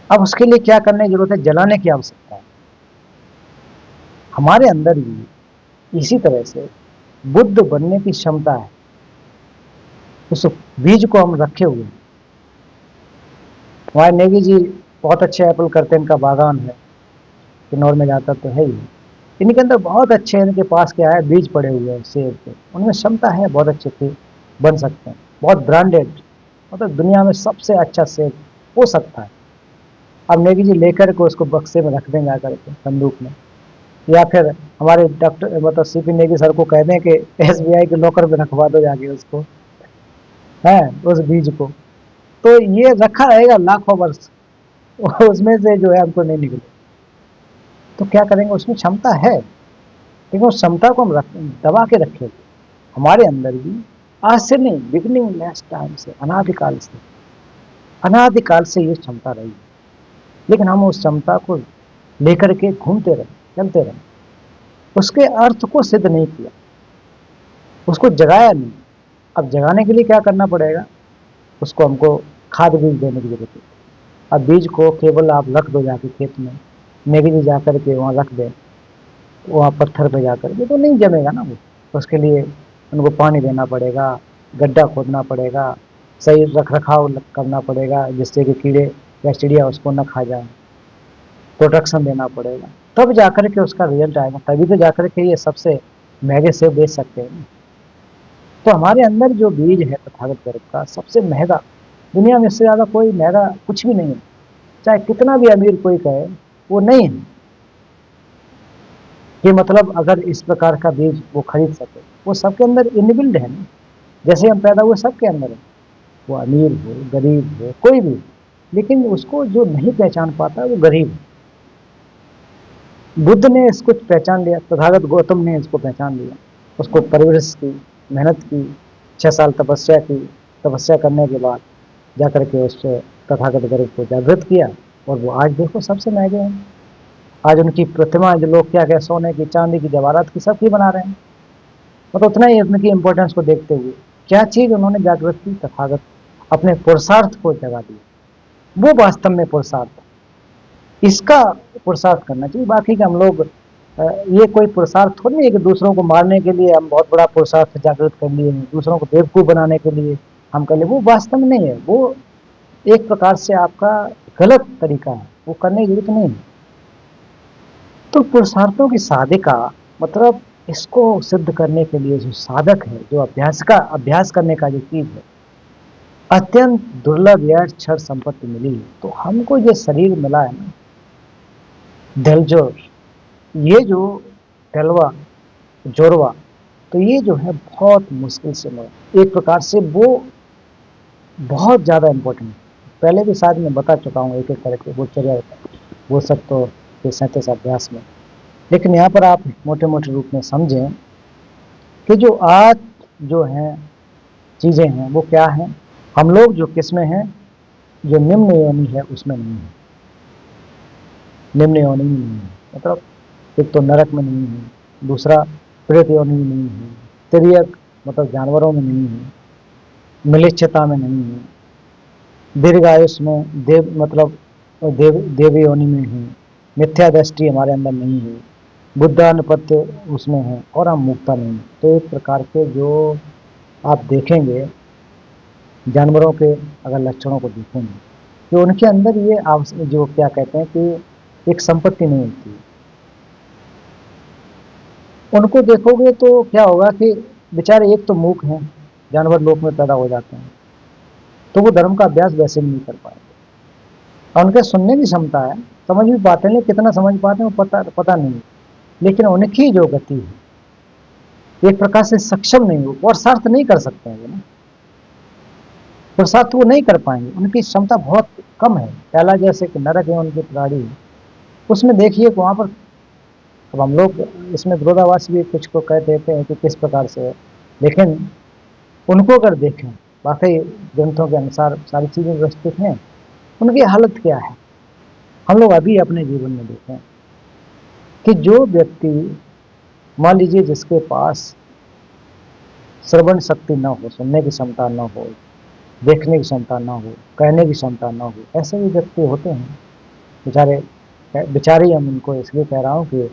अब उसके लिए क्या करने की जरूरत है, जलाने की आवश्यकता है। हमारे अंदर भी इसी तरह से बुद्ध बनने की क्षमता है। उस बीज को हम रखे हुए हैं। हमारे नेगी जी बहुत अच्छे एप्पल करते हैं, इनका बागान है, किन्नौर में जाता तो है ही। इनके अंदर बहुत अच्छे, इनके पास क्या है, बीज पड़े हुए हैं सेब के, उनमें क्षमता है, बहुत अच्छे से बन सकते हैं, बहुत ब्रांडेड, मतलब दुनिया में सबसे अच्छा सेब हो सकता है। अब नेगी जी लेकर के उसको बक्से में रख देंगे आकर के संदूक में, या फिर हमारे डॉक्टर मतलब सीपी नेगी सर को कह दें कि एसबीआई के लॉकर में रखवा दो जाके उसको, है उस बीज को, तो ये रखा रहेगा लाखों वर्ष, उसमें से जो है हमको नहीं निकले। तो क्या करेंगे, उसमें क्षमता है, लेकिन उस क्षमता को हम दबा के रखेंगे। हमारे अंदर भी आज से नहीं, बिगनिंग लेस टाइम से, अनादिकाल से ये क्षमता रही है। लेकिन हम उस क्षमता को लेकर के घूमते रहे, चलते रहे, उसके अर्थ को सिद्ध नहीं किया, उसको जगाया नहीं। अब जगाने के लिए क्या करना पड़ेगा, उसको हमको खाद बीज देने की जरूरत है। अब बीज को केवल आप रख दो जाके खेत में, नेगरी जा कर के वहाँ रख दें, वहाँ पत्थर पे जाकर के, तो नहीं जमेगा ना वो। उसके लिए उनको पानी देना पड़ेगा, गड्ढा खोदना पड़ेगा, सही रख रखाव करना पड़ेगा जिससे कि कीड़े या चिड़िया उसको न खा जाए, प्रोटेक्शन देना पड़ेगा, तब जाकर के उसका रिजल्ट आएगा। तभी तो जाकर के ये सबसे महंगे सेब बेच सकते हैं। तो हमारे अंदर जो बीज है तथागत गर्भ का, सबसे महंगा, दुनिया में इससे ज़्यादा कोई महंगा कुछ भी नहीं है। चाहे कितना भी अमीर कोई कहे, वो नहीं है कि मतलब अगर इस प्रकार का बीज वो खरीद सके। वो सबके अंदर इनबिल्ड है ना, जैसे हम पैदा हुए सबके अंदर है, वो अमीर हो गरीब हो कोई भी, लेकिन उसको जो नहीं पहचान पाता वो गरीब है। बुद्ध ने इसको पहचान लिया, तथागत गौतम ने इसको पहचान लिया, उसको परवरिश की, मेहनत की, 6 साल तपस्या की, तपस्या करने के बाद जाकर के उससे तथागत गर्भ को जागृत किया, और वो आज देखो सबसे महंगे हैं। आज उनकी प्रतिमा जो लोग क्या क्या सोने की, चांदी की, जवाहरात की, सबकी बना रहे हैं। मतलब उतना ही उनकी इंपॉर्टेंस को देखते हुए क्या चीज उन्होंने जागृत की, तथागत अपने पुरुषार्थ को जगा दिया। वो वास्तव में पुरुषार्थ, इसका पुरुषार्थ करना चाहिए। बाकी का हम लोग ये कोई पुरुषार्थ थोड़ी नहीं है कि दूसरों को मारने के लिए हम बहुत बड़ा पुरुषार्थ जागृत कर लिए, दूसरों को बेवकूफ बनाने के लिए हम कर लिए, वो वास्तव में नहीं है। वो एक प्रकार से आपका गलत तरीका है, वो करने की जरूरत नहीं है। तो पुरुषार्थों की साधिका मतलब इसको सिद्ध करने के लिए जो साधक है, जो अभ्यास करने का जो चीज है, अत्यंत दुर्लभ या क्षण संपत्ति मिली है। तो हमको ये शरीर मिला है ना, दलजोर, ये जो दलवा जोरवा, तो ये जो है बहुत मुश्किल से मिला। एक प्रकार से वो बहुत ज़्यादा इम्पोर्टेंट है। पहले भी शायद मैं बता चुका हूँ एक एक करके वो सब तो ये 37 अभ्यास में। लेकिन यहाँ पर आप मोटे मोटे रूप में समझें कि जो आज जो है चीज़ें हैं वो क्या हैं। हम लोग जो किस्में हैं, जो निम्न योनि है उसमें नहीं है, निम्न योनि में नहीं है। मतलब एक तो नरक में नहीं है, दूसरा प्रेत योनि में नहीं है, तिर्यक मतलब जानवरों में नहीं है, मलेच्छता में नहीं है, दीर्घायुष में देव मतलब देवी योनि में है, मिथ्या दृष्टि हमारे अंदर नहीं है, बुद्धानुपत्य उसमें है, और हम मुक्ता नहीं है। तो एक प्रकार के जो आप देखेंगे जानवरों के अगर लक्षणों को देखेंगे, तो उनके अंदर ये आवश्यक जो क्या कहते हैं कि एक संपत्ति नहीं होती है। उनको देखोगे तो क्या होगा कि बेचारे एक तो मूक हैं, जानवर लोक में पैदा हो जाते हैं, तो वो धर्म का अभ्यास वैसे भी नहीं कर पाएंगे। और उनके सुनने की क्षमता है, समझ भी पाते हैं, कितना समझ पाते हैं वो पता नहीं, लेकिन उनकी जो गति है एक प्रकार से सक्षम नहीं हो, और सार्थ नहीं कर सकते हैं ना, पुरुषार्थ वो नहीं कर पाएंगे, उनकी क्षमता बहुत कम है। पहला जैसे कि नरक है उनकी प्राणी, उसमें देखिए वहाँ पर, अब हम लोग इसमें विरोधाभास भी कुछ को कह देते हैं कि किस प्रकार से है, लेकिन उनको अगर देखें वाकई ग्रंथों के अनुसार सारी चीज़ें व्यवस्थित हैं, उनकी हालत क्या है। हम लोग अभी अपने जीवन में देखें कि जो व्यक्ति मान लीजिए जिसके पास श्रवण शक्ति ना हो, सुनने की क्षमता ना हो, देखने की क्षमता ना हो, कहने की क्षमता ना हो, ऐसे भी व्यक्ति होते हैं बेचारे हम उनको इसलिए कह रहा हूँ कि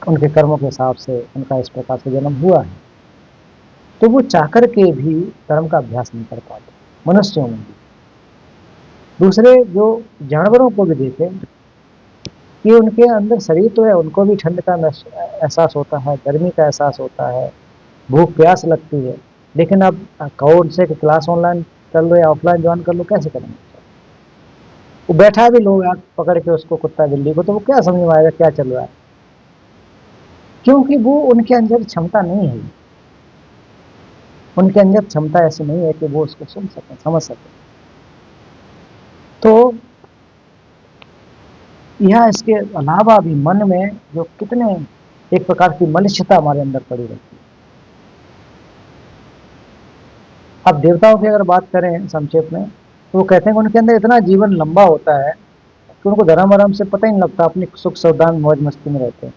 उनके कर्मों के हिसाब से उनका इस प्रकार से जन्म हुआ है, तो वो चाहकर के भी धर्म का अभ्यास नहीं कर पाते मनुष्यों में भी। दूसरे जो जानवरों को भी देखें कि उनके अंदर शरीर तो है, उनको भी ठंड का एहसास होता है, गर्मी का एहसास होता है, भूख प्यास लगती है, लेकिन अब कहो उनसे कि क्लास ऑनलाइन कर लो या ऑफलाइन ज्वाइन कर लो, कैसे करेंगे। वो बैठा भी लोग आग पकड़ के उसको कुत्ता बिल्ली को, तो वो क्या समझ में आएगा क्या चल रहा है, क्योंकि वो उनके अंदर क्षमता नहीं है, उनके अंदर क्षमता ऐसी नहीं है कि वो उसको सुन सके समझ सके। तो यह इसके अलावा भी मन में जो कितने एक प्रकार की मलिष्यता हमारे अंदर पड़ी रहती है। अब देवताओं की अगर बात करें संक्षेप में, तो वो कहते हैं कि उनके अंदर इतना जीवन लंबा होता है कि उनको धर्म आराम से पता ही नहीं लगता, अपनी सुख सौदान मौज मस्ती में रहते हैं।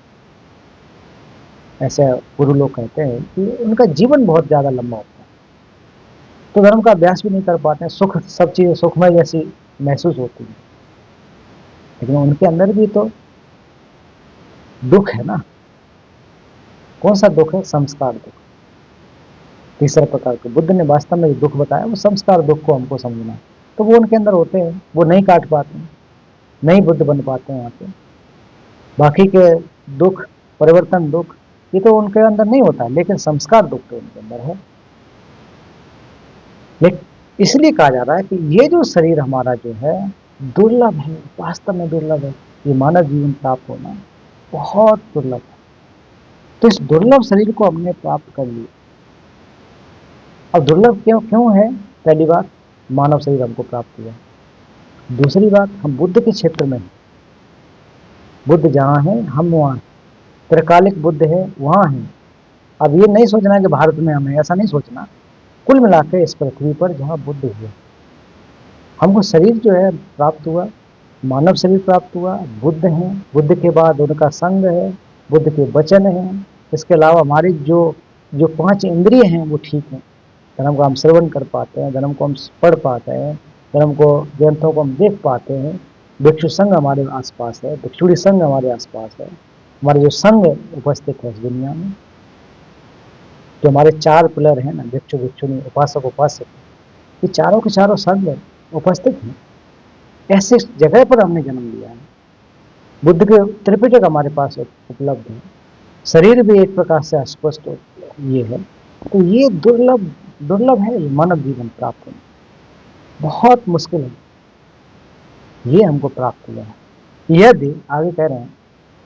ऐसे गुरु लोग कहते हैं कि उनका जीवन बहुत ज़्यादा लंबा होता है। तो धर्म का अभ्यास भी नहीं कर पाते हैं। सुख, सब चीज़ें सुखमय जैसी महसूस होती है, लेकिन उनके अंदर भी तो दुख है ना। कौन सा दुख है? संस्कार दुख। तीसरे प्रकार के बुद्ध ने वास्तव में जो दुख बताया वो संस्कार दुख को हमको समझना है। तो वो उनके अंदर होते हैं, वो नहीं काट पाते हैं, नहीं बुद्ध बन पाते हैं यहाँ पे। बाकी के दुख, परिवर्तन दुख, ये तो उनके अंदर नहीं होता, लेकिन संस्कार दुख तो उनके अंदर है। लेकिन इसलिए कहा जा रहा है कि ये जो शरीर हमारा जो है दुर्लभ है, वास्तव में दुर्लभ है। ये मानव जीवन प्राप्त होना बहुत दुर्लभ है। तो इस दुर्लभ शरीर को हमने प्राप्त कर लिया। अब दुर्लभ क्यों क्यों है? पहली बात, मानव शरीर हमको प्राप्त हुआ। दूसरी बात, हम बुद्ध के क्षेत्र में हैं। बुद्ध जहाँ है हम वहाँ, त्रिकालिक बुद्ध है वहाँ है। अब ये नहीं सोचना कि भारत में हमें, ऐसा नहीं सोचना। कुल मिलाकर इस पृथ्वी पर जहाँ बुद्ध हुए, हमको शरीर जो है प्राप्त हुआ, मानव शरीर प्राप्त हुआ, बुद्ध हैं, बुद्ध के बाद उनका संग है, बुद्ध के वचन हैं। इसके अलावा हमारी जो जो 5 इंद्रिय हैं वो ठीक हैं। धर्म को हम श्रवण कर पाते हैं, धर्म को हम पढ़ पाते हैं, धर्म को, ग्रंथों को हम देख पाते हैं। भिक्षु संघ हमारे आसपास है, भिक्षुड़ी संघ हमारे आसपास है। हमारे जो संघ उपस्थित है इस दुनिया में, जो हमारे 4 पिलर हैं ना, भिक्षु, भिक्षुणी, उपासक, उपासक, ये चारों के चारों संघ उपस्थित हैं। ऐसे जगह पर हमने जन्म लिया है। बुद्ध के त्रिपिटक हमारे पास उपलब्ध है। शरीर भी एक प्रकार से अस्पष्ट ये है। तो ये दुर्लभ दुर्लभ है, ये मानव जीवन प्राप्त होना बहुत मुश्किल है। ये हमको प्राप्त हुआ है। यदि आगे कह रहे हैं,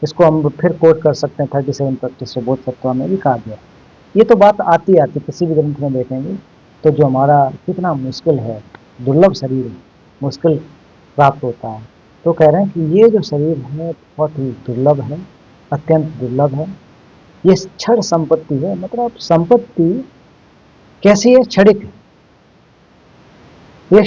इसको हम फिर कोट कर सकते हैं 37 प्रैक्टिस से बोधसत्व में भी कहा गया। ये तो बात आती आती किसी भी ग्रंथ में देखेंगे तो जो हमारा कितना मुश्किल है, दुर्लभ शरीर है, मुश्किल प्राप्त होता है। तो कह रहे हैं कि ये जो शरीर है बहुत ही दुर्लभ है, अत्यंत दुर्लभ है। ये क्षण संपत्ति है। मतलब संपत्ति कैसी है? क्षणिक है। ये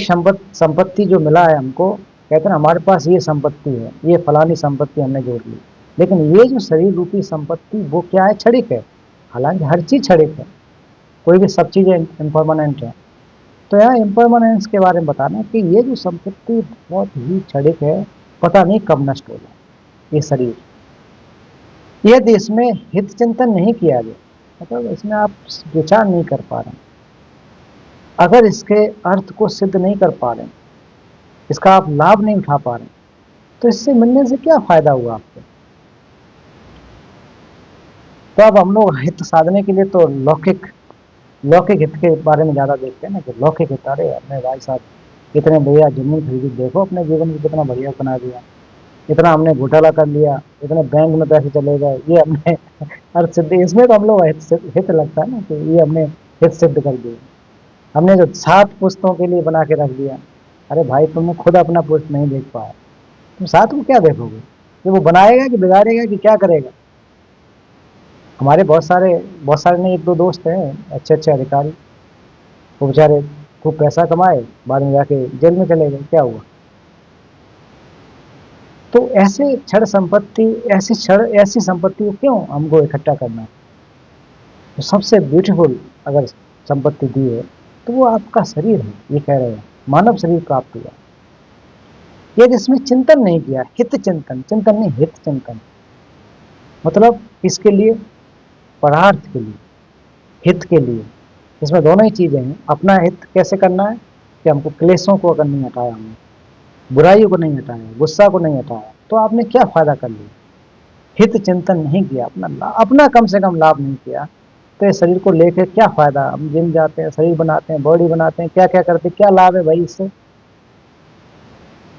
संपत्ति जो मिला है हमको, कहते हैं हमारे पास ये संपत्ति है, ये फलानी संपत्ति हमने जोड़ ली। लेकिन ये जो शरीर रूपी संपत्ति वो क्या है? क्षणिक है। हालांकि हर चीज क्षणिक है, कोई भी सब चीजें इम्परमानेंट है। तो यहाँ इम्परमानेंस के बारे में बताना कि ये जो संपत्ति बहुत ही क्षणिक है, पता नहीं कब नष्ट हो जाए ये शरीर। यदि इसमें हित चिंतन नहीं किया गया, मतलब इसमें आप विचार नहीं कर पा रहे, अगर इसके अर्थ को सिद्ध नहीं कर पा रहे, इसका आप लाभ नहीं उठा पा रहे, तो इससे मिलने से क्या फायदा हुआ आपको? तो अब हम लोग हित साधने के लिए तो लौकिक हित के बारे में ज़्यादा देखते हैं ना, कि लौकिक हित, अरे अपने भाई साहब कितने बढ़िया जमीन खरीदी, देखो अपने जीवन को कितना बढ़िया बना दिया, इतना हमने घोटाला कर लिया, इतने बैंक में पैसे चले गए, ये हमने अर्थ सिद्ध, इसमें तो हम लोग हित लगता है ना कि ये हमने हित सिद्ध कर दिया। हमने जो 7 पुस्तों के लिए बना के रख दिया, अरे भाई तुमने खुद अपना पुस्त नहीं देख पाया, तुम 7 को क्या देखोगे? कि वो बनाएगा कि बिगाड़ेगा कि क्या करेगा? हमारे बहुत सारे नहीं, 1-2 दोस्त हैं अच्छे अधिकारी, वो बेचारे खूब पैसा कमाए, बाद में जाके जेल में चले गए, क्या हुआ? तो ऐसे क्षण संपत्ति, ऐसी संपत्ति को क्यों हमको इकट्ठा करना है? तो सबसे ब्यूटीफुल अगर संपत्ति दी है तो वो आपका शरीर है। ये कह रहे हैं मानव शरीर प्राप्त हुआ। ये जिसमें चिंतन नहीं किया, हित चिंतन, चिंतन नहीं हित चिंतन, मतलब इसके लिए, परार्थ के लिए, हित के लिए, इसमें दोनों ही चीजें हैं। अपना हित कैसे करना है कि हमको क्लेशों को अगर नहीं हटाया, हमने बुराइयों को नहीं हटाया, गुस्सा को नहीं हटाया, तो आपने क्या फायदा कर लिया? हित चिंतन नहीं किया, अपना कम से कम लाभ नहीं किया, तो इस शरीर को लेकर क्या फायदा? हम जिम जाते हैं, शरीर बनाते हैं, बॉडी बनाते हैं, क्या क्या करते हैं, क्या लाभ है भाई इससे?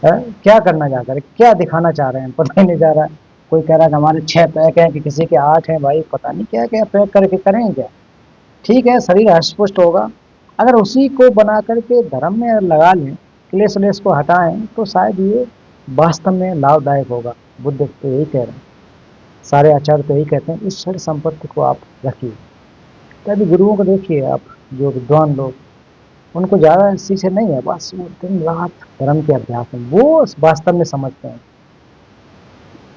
क्या करना चाहते हैं, क्या दिखाना चाह रहे हैं, पता ही नहीं जा रहा है। कोई कह रहा है कि हमारे 6 पैक हैं, कि किसी के 8 हैं, भाई पता नहीं क्या क्या पैक करके करेंगे क्या। ठीक है, शरीर हष्टपुष्ट होगा, अगर उसी को बना करके धर्म में लगा लें, क्लेश व्लेश को हटाएं, तो शायद ये वास्तव में लाभदायक होगा। बुद्ध तो यही कह रहे हैं, सारे आचार्य तो यही कहते हैं, इस क्षण संपत्ति को आप रखिए। तो अभी गुरुओं को देखिए आप, जो विद्वान लोग, उनको ज़्यादा इस चीज़ से नहीं है, बस वो दिन रात धर्म के अभ्यास में, वो वास्तव में समझते हैं।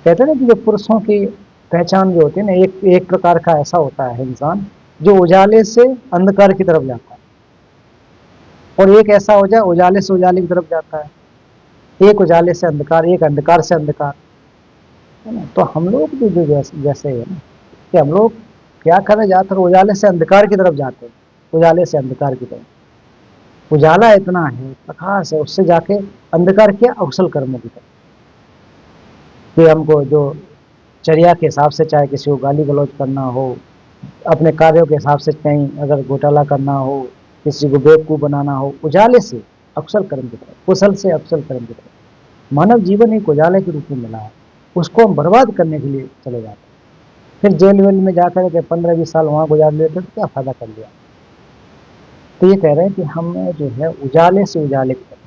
कहते हैं ना कि जो पुरुषों की पहचान जो होती है ना, एक प्रकार का ऐसा होता है इंसान जो उजाले से अंधकार की तरफ जाता है। और एक ऐसा हो जाए उजाले से उजाले की तरफ जाता है, एक उजाले से अंधकार, एक अंधकार से अंधकार, है ना। तो हम लोग भी जो जैसे है ना, कि हम लोग क्या करें, ज्यादातर उजाले से अंधकार की तरफ जाते हैं, उजाले से अंधकार की तरफ। उजाला इतना है, प्रकाश है, उससे जाके अंधकार क्या, अकुशल कर्मों की तरफ। कि हमको जो चर्या के हिसाब से, चाहे किसी को गाली गलौज करना हो, अपने कार्यों के हिसाब से कहीं अगर घोटाला करना हो, किसी को बेवकूफ बनाना हो, उजाले से अकुशल कर्म की तरफ, कुशल से अकुशल कर्म की तरफ। मानव जीवन एक उजाले के रूप में मिला है, उसको हम बर्बाद करने के लिए चले जाते हैं। फिर जेल वेल में जाकर के 15-20 साल वहां गुजार लेते तो क्या फायदा कर लिया। तो ये कह रहे हैं कि हमें जो है उजाले से उजाले की तरफ,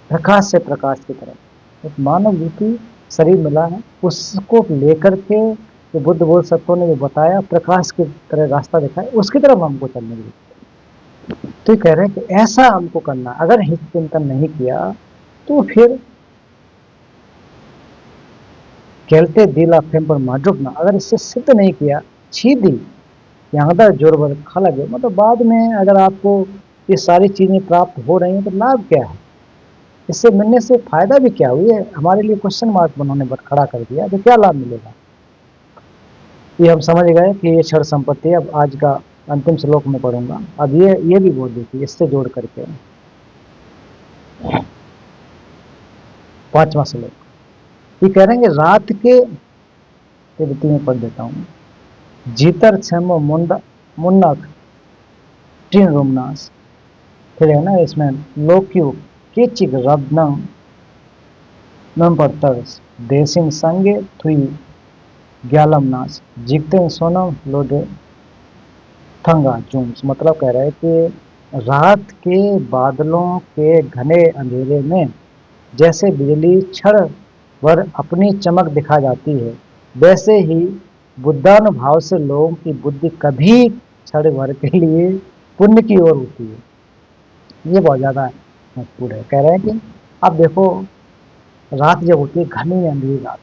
प्रकाश से प्रकाश की तरफ एक मानव रूपी शरीर मिला है, उसको लेकर के जो बुद्ध बोध सत्वों ने जो बताया, प्रकाश की तरह रास्ता दिखाया, उसकी तरफ हमको चलने की। तो ये कह रहे हैं कि ऐसा हमको करना, अगर हित चिंतन नहीं किया तो फिर खेलते दिल फेम पर माजुब ना, अगर इससे सिद्ध नहीं किया, छी दिल यहाँ तक जोर बर खा लगे, मतलब बाद में अगर आपको ये सारी चीजें प्राप्त हो रही हैं तो लाभ क्या है, इससे मिलने से फायदा भी क्या हुई है, हमारे लिए क्वेश्चन मार्क उन्होंने खड़ा कर दिया, तो क्या लाभ मिलेगा। ये हम समझ गए कि ये क्षण संपत्ति है। अब आज का अंतिम श्लोक में पढ़ूंगा, अब ये भी बोल देखिए इससे जोड़ करके 5वां श्लोक। ये कह रहे हैं कि रात के तिब्बती में पढ़ देता हूँ, जीतर छमो मुन्नक टीन रोमनास। फिर है ना इसमें लोक्यु केचिक रब्नम नम पत्तर्स देशिन संगे थुई ग्यालम नाश जीते सोनम लोडे थंगा चूम्स। मतलब कह रहे हैं कि रात के बादलों के घने अंधेरे में जैसे बिजली क्षण भर अपनी चमक दिखा जाती है, वैसे ही बुद्धानुभाव से लोगों की बुद्धि कभी क्षण भर के लिए पुण्य की ओर होती है। ये बहुत ज्यादा महत्वपूर्ण है। कह रहे हैं कि अब देखो, रात जब होती है, घनी अंधेरी रात,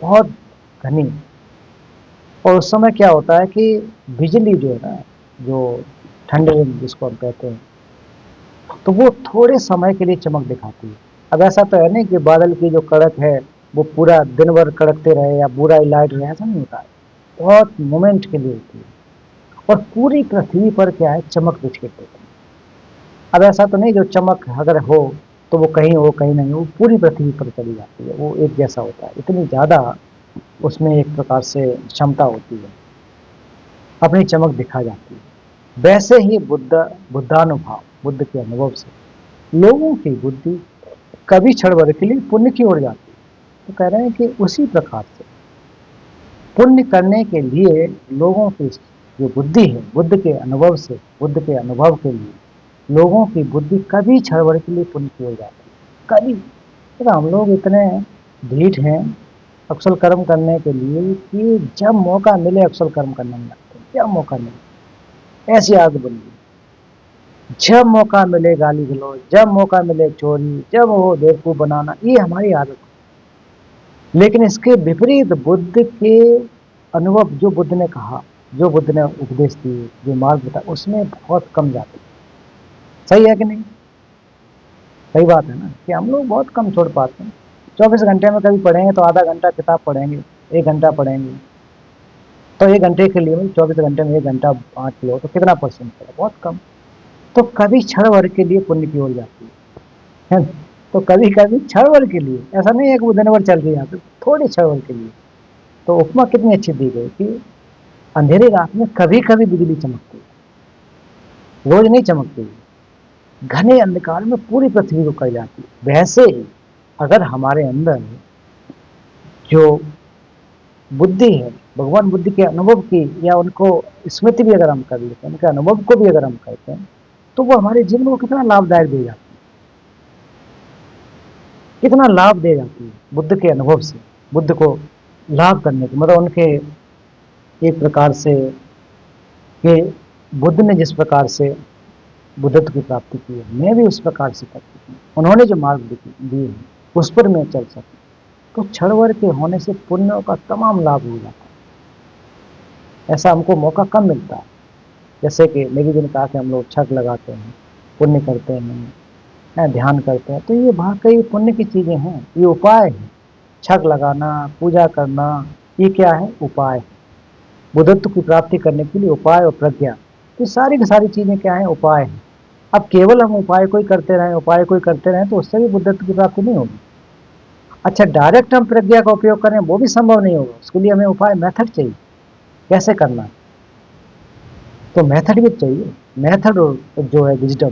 बहुत घनी, और उस समय क्या होता है कि बिजली जो है ना, जो ठंडे जिसको हम कहते हैं, तो वो थोड़े समय के लिए चमक दिखाती है। अब ऐसा तो है नहीं कि बादल की जो कड़क है वो पूरा दिन भर कड़कते रहे या पूरा लाइट रहे, ऐसा नहीं होता है, बहुत मोमेंट के लिए होती है। और पूरी पृथ्वी पर क्या है, चमक विचकित होती है। अब ऐसा तो नहीं जो चमक अगर हो तो वो कहीं हो कहीं नहीं हो, पूरी पृथ्वी पर चली जाती है, वो एक जैसा होता है, इतनी ज़्यादा उसमें एक प्रकार से क्षमता होती है, अपनी चमक दिखा जाती है। वैसे ही बुद्धानुभाव, बुद्ध के अनुभव से लोगों की बुद्धि कभी क्षण भर के लिए पुण्य की ओर जाती है। तो कह रहे हैं कि उसी प्रकार से पुण्य करने के लिए लोगों की जो बुद्धि है, बुद्ध के अनुभव से, बुद्ध के अनुभव के लिए लोगों की बुद्धि कभी क्षण भर के लिए पुण्य की ओर जाती है, कभी। तो हम लोग इतने ढीठ हैं अकुशल कर्म करने के लिए कि जब मौका मिले अकुशल कर्म करने में लगते हैं, जब मौका मिले ऐसी आदत बन गई, जब मौका मिले गाली गलौज, जब मौका मिले चोरी, जब वो बेवकूफ बनाना, ये हमारी आदत है। लेकिन इसके विपरीत बुद्ध के अनुभव, जो बुद्ध ने कहा, जो बुद्ध ने उपदेश दिए, जो मार्ग बताया, उसमें बहुत कम जाते हैं। सही है कि नहीं? सही बात है ना, कि हम लोग बहुत कम छोड़ पाते हैं। 24 घंटे में कभी पढ़ेंगे तो आधा घंटा किताब पढ़ेंगे, 1 घंटा पढ़ेंगे, तो 1 घंटे के लिए 24 घंटे में 1 घंटा 5 लो तो कितना परसेंट पड़ा, बहुत कम। तो कभी क्षण भर के लिए पुण्य की ओर जाती है। तो कभी कभी क्षण भर के लिए, ऐसा नहीं है कि वो दिन भर चल रही है, थोड़े क्षण भर के लिए। तो उपमा कितनी अच्छी दी गई कि अंधेरी रात में कभी कभी बिजली चमकती है, रोज नहीं चमकती है, घने अंधकार में पूरी पृथ्वी को कर जाती है। वैसे ही अगर हमारे अंदर जो बुद्धि है, भगवान बुद्ध के अनुभव की, या उनको स्मृति भी अगर हम कर लेते हैं, उनके अनुभव को भी अगर हम करते हैं, तो वो हमारे जीवन को कितना लाभदायक दे जाती है, कितना लाभ दे जाती है बुद्ध के अनुभव से। बुद्ध को लाभ करने की मतलब उनके एक प्रकार से, कि बुद्ध ने जिस प्रकार से बुद्धत्व की प्राप्ति की है, मैं भी उस प्रकार से करती हूँ। उन्होंने जो मार्ग दिए हैं उस पर मैं चल सकूँ, तो क्षण भर के होने से पुण्यों का तमाम लाभ हो जाता है। ऐसा हमको मौका कम मिलता है। जैसे कि मेरी जी ने कहा कि हम लोग छक लगाते हैं, पुण्य करते हैं, ध्यान करते हैं, तो ये वाकई पुण्य की चीज़ें हैं, ये उपाय है। छक लगाना, पूजा करना, ये क्या है? उपाय है। बुद्धत्व की प्राप्ति करने के लिए उपाय और प्रज्ञा, तो सारी की सारी चीज़ें क्या हैं? उपाय हैं। अब केवल हम उपाय को ही करते रहें, उपाय को ही करते रहें, तो उससे भी बुद्धत्व की प्राप्ति नहीं होगी। अच्छा, डायरेक्ट हम प्रज्ञा का उपयोग करें, वो भी संभव नहीं होगा, उसके लिए हमें उपाय, मेथड चाहिए, कैसे करना है, तो मेथड भी चाहिए। मेथड और जो है विजडम,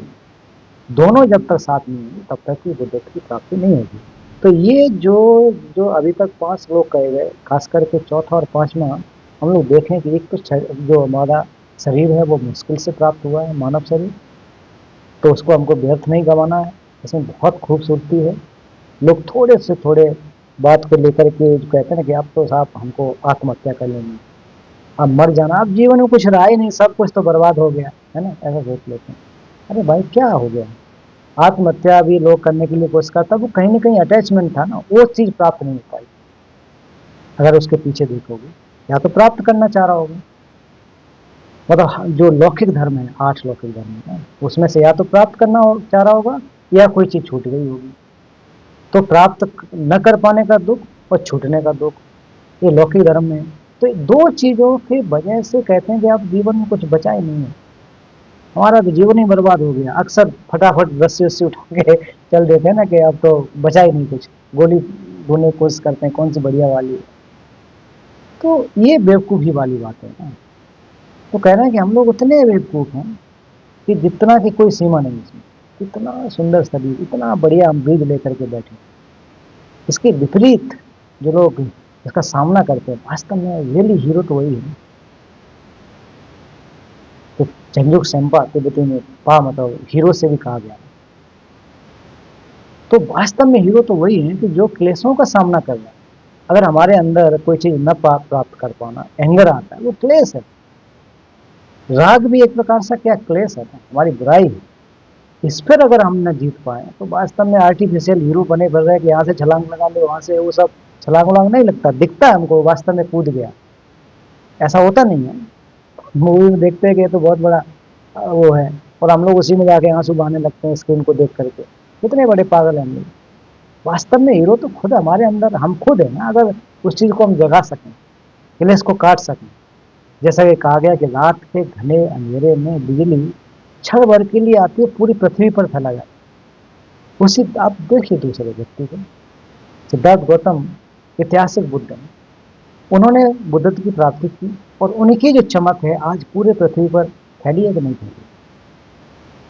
दोनों जब तक साथ नहीं होंगे तब तक की बुद्धत्व की प्राप्ति नहीं होगी। तो ये जो जो अभी तक 5 श्लोक कहे गए, खास करके चौथा और पांचवा, हम लोग देखें कि एक तो जो हमारा शरीर है वो मुश्किल से प्राप्त हुआ है, मानव शरीर, तो उसको हमको व्यर्थ नहीं गंवाना है। इसमें बहुत खूबसूरती है। लोग थोड़े से थोड़े बात को लेकर के जो कहते हैं ना कि अब तो साहब हमको आत्महत्या कर लेनी, अब मर जाना, अब जीवन में कुछ रहा ही नहीं, सब कुछ तो बर्बाद हो गया है ना, ऐसा सोच लेते हैं। अरे भाई क्या हो गया? आत्महत्या भी लोग करने के लिए कोशिश करता, वो कहीं ना कहीं अटैचमेंट था ना, वो चीज़ प्राप्त नहीं हो पाई। अगर उसके पीछे देखोगे, या तो प्राप्त करना चाह रहा होगा, मतलब जो लौकिक धर्म है, 8 लौकिक धर्म है, उसमें से या तो प्राप्त करना चाह रहा होगा, या कोई चीज़ छूट गई होगी। तो प्राप्त न कर पाने का दुख और छूटने का दुख, ये लौकिक धर्म में है। तो दो चीज़ों की वजह से कहते हैं कि अब जीवन में कुछ बचा ही नहीं है, हमारा तो जीवन ही बर्बाद हो गया। अक्सर फटाफट रस्सी उस्सी उठा के चल देते हैं ना कि अब तो बचा ही नहीं कुछ, गोली ढूंढने की कोशिश करते हैं कौन सी बढ़िया वाली है। तो ये बेवकूफ़ी वाली बात है ना। तो कह रहे हैं कि हम लोग उतने बेवकूफ़ हैं कि जितना की कोई सीमा नहीं इसमें, इतना सुंदर शरीर, इतना बढ़िया हम ब्रीज लेकर के बैठे, इसके विपरीत जो लोग इसका सामना करते हैं, वास्तव में रियली हीरो तो वही है। तो झंझुक सेम्पा तिब्बती में पा मतलब हीरो से भी कहा गया। तो वास्तव में हीरो तो वही है कि जो क्लेशों का सामना कर रहा है। अगर हमारे अंदर कोई चीज़ न प्राप्त कर पाना, एंगर आता है, वो क्लेश है। राग भी एक प्रकार से क्या क्लेश है, हमारी बुराई है। इस पर अगर हम न जीत पाए तो वास्तव में आर्टिफिशियल हीरो बने फिर रहे कि यहाँ से छलांग लगा लो, वहाँ से, वो सब छलांग वलांग नहीं लगता, दिखता है हमको वास्तव में कूद गया, ऐसा होता नहीं है। मूवी में देखते हैं कि ये तो बहुत बड़ा वो है, और हम लोग उसी में जाके आंसू बहाने लगते हैं स्क्रीन को देख करके। कितने बड़े पागल हैं हम लोग। वास्तव में हीरो तो खुद हमारे अंदर, हम खुद है ना। अगर उस चीज़ को हम जगा सकें, क्लेश को काट सकें, जैसा कि कहा गया कि रात के घने अंधेरे में बिजली क्षण भर के लिए आती है, पूरी पृथ्वी पर फैला जाता है। उसी आप देखिए दूसरे व्यक्ति को, सिद्धार्थ गौतम ऐतिहासिक बुद्ध हैं, उन्होंने बुद्धत्व की प्राप्ति की, और उनकी जो चमक है आज पूरे पृथ्वी पर फैली है कि नहीं फैली।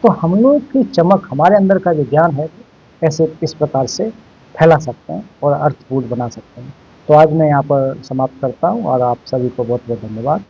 तो हम लोग की चमक, हमारे अंदर का जो ज्ञान है, ऐसे इस प्रकार से फैला सकते हैं और अर्थपूर्ण बना सकते हैं। तो आज मैं यहाँ पर समाप्त करता हूँ, और आप सभी को बहुत बहुत धन्यवाद।